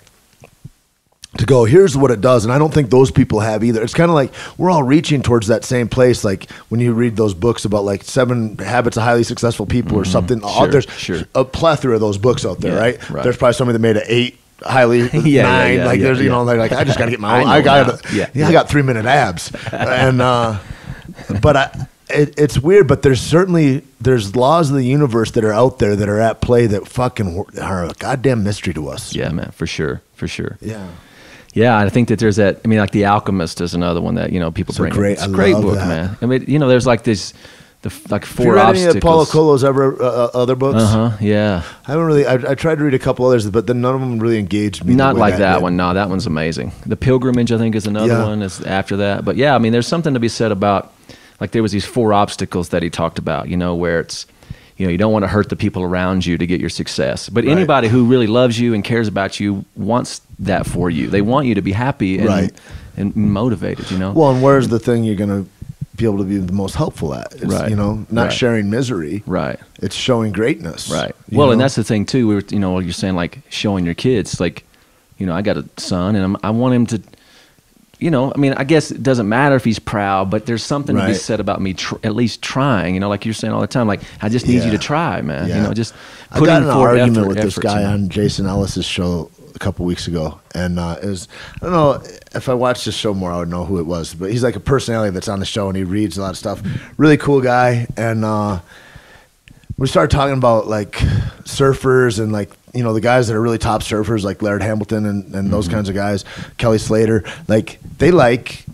Speaker 9: to go, here's what it does. And I don't think those people have either. It's kind of like we're all reaching towards that same place. Like when you read those books about like 7 Habits of Highly Successful People or something, there's a plethora of those books out there, right? There's probably somebody that made an 8 highly 9. There's, you know, like I just got to get my own. I got 3-minute abs. And, but it's weird, but there's laws of the universe that are out there that are at play that fucking are a goddamn mystery to us.
Speaker 8: Yeah, man, for sure.
Speaker 9: Yeah.
Speaker 8: Yeah, I think that there's that. I mean, like The Alchemist is another one that people bring.
Speaker 9: Great,
Speaker 8: It's a great book, man. I mean, there's like this, like 4
Speaker 9: Have you read
Speaker 8: obstacles.
Speaker 9: any of Paulo Coelho's other books?
Speaker 8: Yeah.
Speaker 9: I haven't really. I tried to read a couple others, but then none of them really engaged me.
Speaker 8: Not
Speaker 9: the way
Speaker 8: like that
Speaker 9: did.
Speaker 8: one. No, that one's amazing. The Pilgrimage, I think, is another one. Is after that. But yeah, I mean, there's something to be said about, like, there was these 4 obstacles that he talked about. Where it's, you don't want to hurt the people around you to get your success. But anybody who really loves you and cares about you wants that for you. They want you to be happy and motivated.
Speaker 9: Well, and where's the thing you're going to be able to be the most helpful at? It's, not sharing misery.
Speaker 8: Right.
Speaker 9: It's showing greatness.
Speaker 8: Right. Well, and that's the thing too. We were, you're saying like showing your kids, like, I got a son and I want him to, I mean, I guess it doesn't matter if he's proud, but there's something to be said about me at least trying, like you're saying all the time, like, I just need you to try, man. Just
Speaker 9: I
Speaker 8: putting
Speaker 9: got in an
Speaker 8: forth
Speaker 9: argument with this
Speaker 8: effort,
Speaker 9: guy on Jason Ellis's show a couple weeks ago, and it was, I don't know if I watched this show more, I would know who it was, but he's like a personality that's on the show, and he reads a lot of stuff. Really cool guy, and we started talking about like surfers and like, the guys that are really top surfers, like Laird Hamilton and those kinds of guys, Kelly Slater, like they like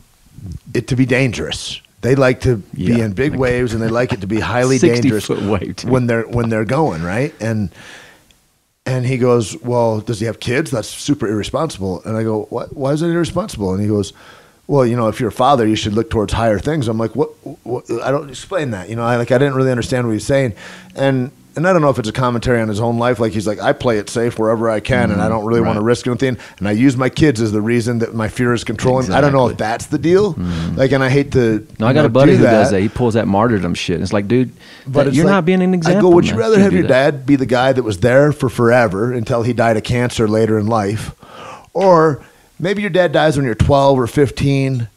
Speaker 9: it to be dangerous. They like to be in big waves, and they like it to be highly dangerous
Speaker 8: 60-foot wave,
Speaker 9: when they're going, right? And he goes, well, does he have kids? That's super irresponsible. And I go, what? Why is it irresponsible? And he goes, well, if you're a father, you should look towards higher things. I'm like, what? I don't explain that. I didn't really understand what he's saying. And I don't know if it's a commentary on his own life. Like, he's like, I play it safe wherever I can, and I don't really want to risk anything. And I use my kids as the reason that my fear is controlling.
Speaker 8: Exactly.
Speaker 9: I don't know if that's the deal. Like, and I hate to.
Speaker 8: No, I got a buddy who does that. He pulls that martyrdom shit. It's like, dude,
Speaker 9: but
Speaker 8: you're not being an example.
Speaker 9: I go, would you rather have your
Speaker 8: that.
Speaker 9: dad be the guy that was there for forever until he died of cancer later in life? Or maybe your dad dies when you're 12 or 15,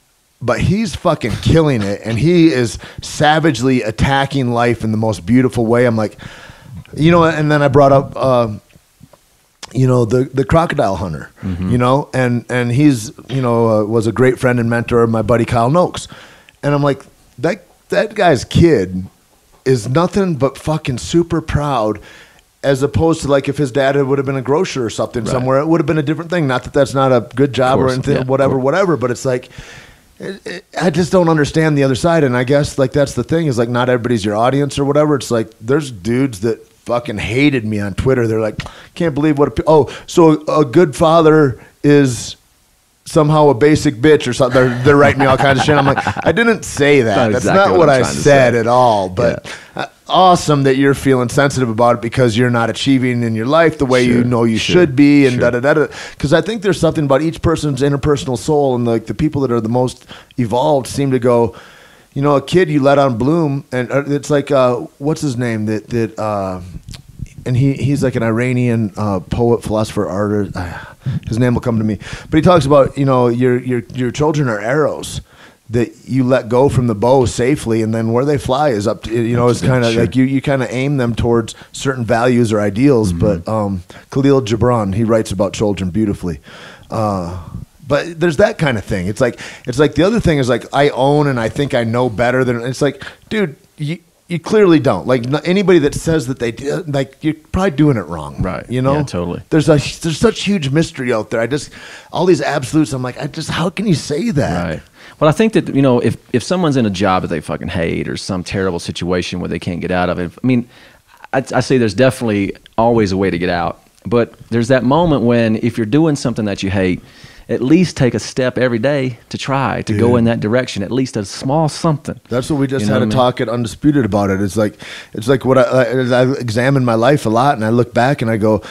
Speaker 9: but he's fucking killing it, and he is savagely attacking life in the most beautiful way. I'm like, and then I brought up, the crocodile hunter, and he's, was a great friend and mentor of my buddy Kyle Noakes. And I'm like, that guy's kid is nothing but fucking super proud, as opposed to like if his dad would have been a grocer or something somewhere, it would have been a different thing. Not that that's not a good job or anything, whatever, but it's like, I just don't understand the other side. And I guess like that's the thing, is like not everybody's your audience or whatever. It's like there's dudes that fucking hated me on Twitter. They're like, can't believe so a good father is somehow a basic bitch or something. They're writing me all kinds of shit. I'm like, I didn't say that. That's exactly not what I said at all. But awesome that you're feeling sensitive about it because you're not achieving in your life the way you should be, and da-da-da-da. Because I think there's something about each person's interpersonal soul, and like the people that are the most evolved seem to go, a kid you let on bloom, and it's like, what's his name? And he's like an Iranian poet, philosopher, artist. His name will come to me. But he talks about, your children are arrows that you let go from the bow safely, and then where they fly is up to, it's kind of like you kind of aim them towards certain values or ideals. But Khalil Gibran, he writes about children beautifully. But there's that kind of thing. It's like the other thing is like I own and I think I know better than, it's like, dude, you clearly don't. Like anybody that says that they do, like you're probably doing it wrong.
Speaker 8: Right.
Speaker 9: You know?
Speaker 8: Yeah, totally.
Speaker 9: There's such huge mystery out there. All these absolutes, I'm like, how can you say that?
Speaker 8: Right. Well, I think that, you know, if someone's in a job that they fucking hate or some terrible situation where they can't get out of it, I mean, I say there's definitely always a way to get out. But there's that moment when if you're doing something that you hate, at least take a step every day to try to go in that direction, at least a small something.
Speaker 9: That's what we just had a talk at Undisputed about it. It's like what I examine my life a lot, and I look back and I go,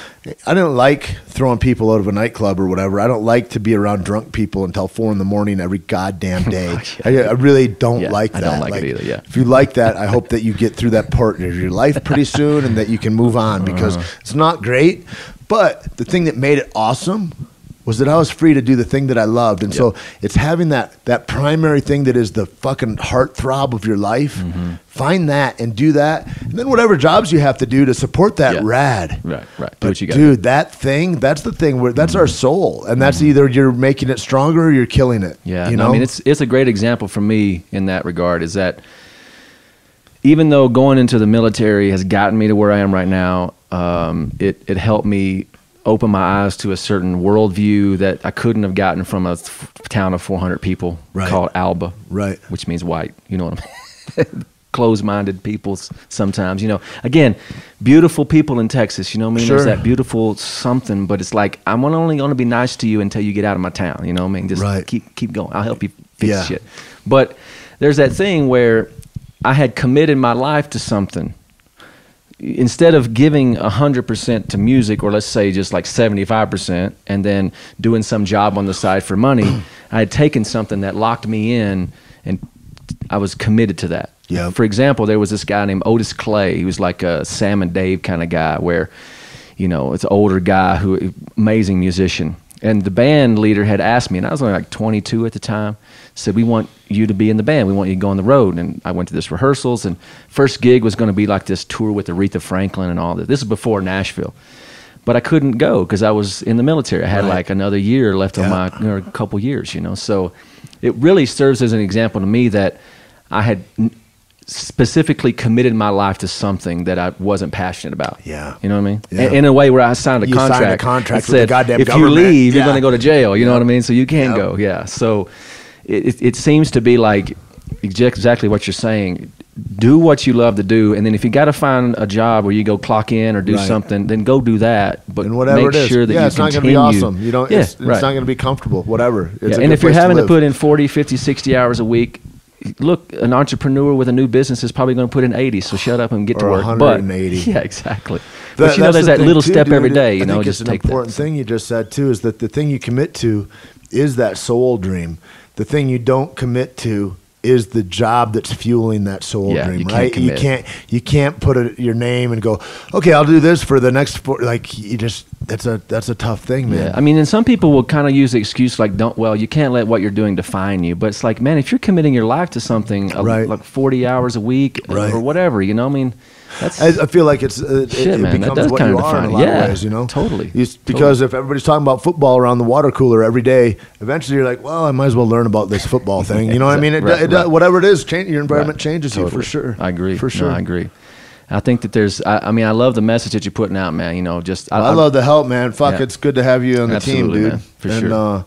Speaker 9: I don't like throwing people out of a nightclub or whatever. I don't like to be around drunk people until 4 a.m. every goddamn day. I really don't like that.
Speaker 8: I don't like it either, yeah.
Speaker 9: If you like that, I hope that you get through that part of your life pretty soon and that you can move on, because it's not great. But the thing that made it awesome was that I was free to do the thing that I loved. And so it's having that primary thing that is the fucking heartthrob of your life. Find that and do that. And then whatever jobs you have to do to support that, rad.
Speaker 8: Right.
Speaker 9: But
Speaker 8: Do what you got.
Speaker 9: dude, that thing, that's the thing where that's our soul. And that's either you're making it stronger or you're killing it.
Speaker 8: Yeah.
Speaker 9: You
Speaker 8: no,
Speaker 9: know?
Speaker 8: I mean, it's a great example for me in that regard, is that even though going into the military has gotten me to where I am right now, it helped me open my eyes to a certain worldview that I couldn't have gotten from a town of 400 people called Alba, which means white. You know what I mean? Closed-minded people sometimes. You know, again, beautiful people in Texas. You know what I mean? There's that beautiful something, but it's like I'm only going to be nice to you until you get out of my town. You know what I mean? Just keep going. I'll help you fix shit. But there's that thing where I had committed my life to something. Instead of giving 100% to music, or let's say just like 75%, and then doing some job on the side for money, I had taken something that locked me in, and I was committed to that. Yeah. For example, there was this guy named Otis Clay. He was like a Sam and Dave kind of guy, where, you know, it's an older guy who amazing musician. And the band leader had asked me, and I was only like 22 at the time, said, we want you to be in the band. We want you to go on the road. And I went to this rehearsals, and first gig was going to be like this tour with Aretha Franklin and all that. This is before Nashville. But I couldn't go because I was in the military. I had like another year left on my, or a couple years, you know. So it really serves as an example to me that I had specifically committed my life to something that I wasn't passionate about. Yeah. You know what I mean? Yeah. In a way where I signed a contract.
Speaker 9: Signed a contract
Speaker 8: that
Speaker 9: with
Speaker 8: said,
Speaker 9: the goddamn
Speaker 8: if
Speaker 9: government.
Speaker 8: you leave, you're going to go to jail. You know what I mean? So you can't go. Yeah. So it seems to be like exactly what you're saying. Do what you love to do, and then if you got to find a job where you go clock in or do something, then go do that. But
Speaker 9: and whatever
Speaker 8: make
Speaker 9: it is.
Speaker 8: sure that you
Speaker 9: it's not going to be awesome. You don't. It's not going to be comfortable. Whatever. It's
Speaker 8: and if you're having to put in 40, 50, 60 hours a week, look, an entrepreneur with a new business is probably going to put in 80. So shut up and get to work.
Speaker 9: 180.
Speaker 8: Yeah, exactly. But you know, there's that little step every day. You know,
Speaker 9: just take that. I think it's an important thing you just said too, is that the thing you commit to is that soul dream. The thing you don't commit to is the job that's fueling that soul dream, right? You can't put your name and go, okay, I'll do this for the next that's a tough thing, man.
Speaker 8: Yeah, I mean, and some people will kind of use the excuse like, you can't let what you're doing define you. But it's like, man, if you're committing your life to something like 40 hours a week or whatever, you know, I mean,
Speaker 9: I feel like it becomes what you are in a lot of ways, you know?
Speaker 8: Totally.
Speaker 9: Because if everybody's talking about football around the water cooler every day, eventually you're like, well, I might as well learn about this football thing. You know what I mean? Whatever it is, your environment changes you for sure.
Speaker 8: I agree.
Speaker 9: For sure.
Speaker 8: No, I agree. I think that there's, I mean, I love the message that you're putting out, man. You know, just.
Speaker 9: I love the help, man. Fuck, it's good to have you on the team, dude.
Speaker 8: Man, for sure.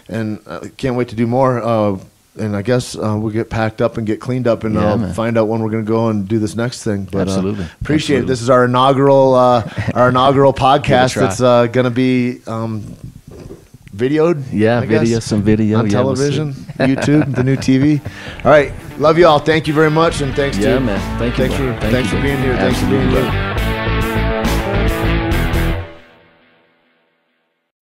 Speaker 9: And I can't wait to do more. And I guess we'll get packed up and get cleaned up and find out when we're going to go and do this next thing. But appreciate it. This is our inaugural podcast that's going to be videoed.
Speaker 8: Yeah, some video
Speaker 9: on television, YouTube, the new TV. All right, love you all. Thank you very much, and thanks to
Speaker 8: man. Thanks for
Speaker 9: being here. Thanks for being here.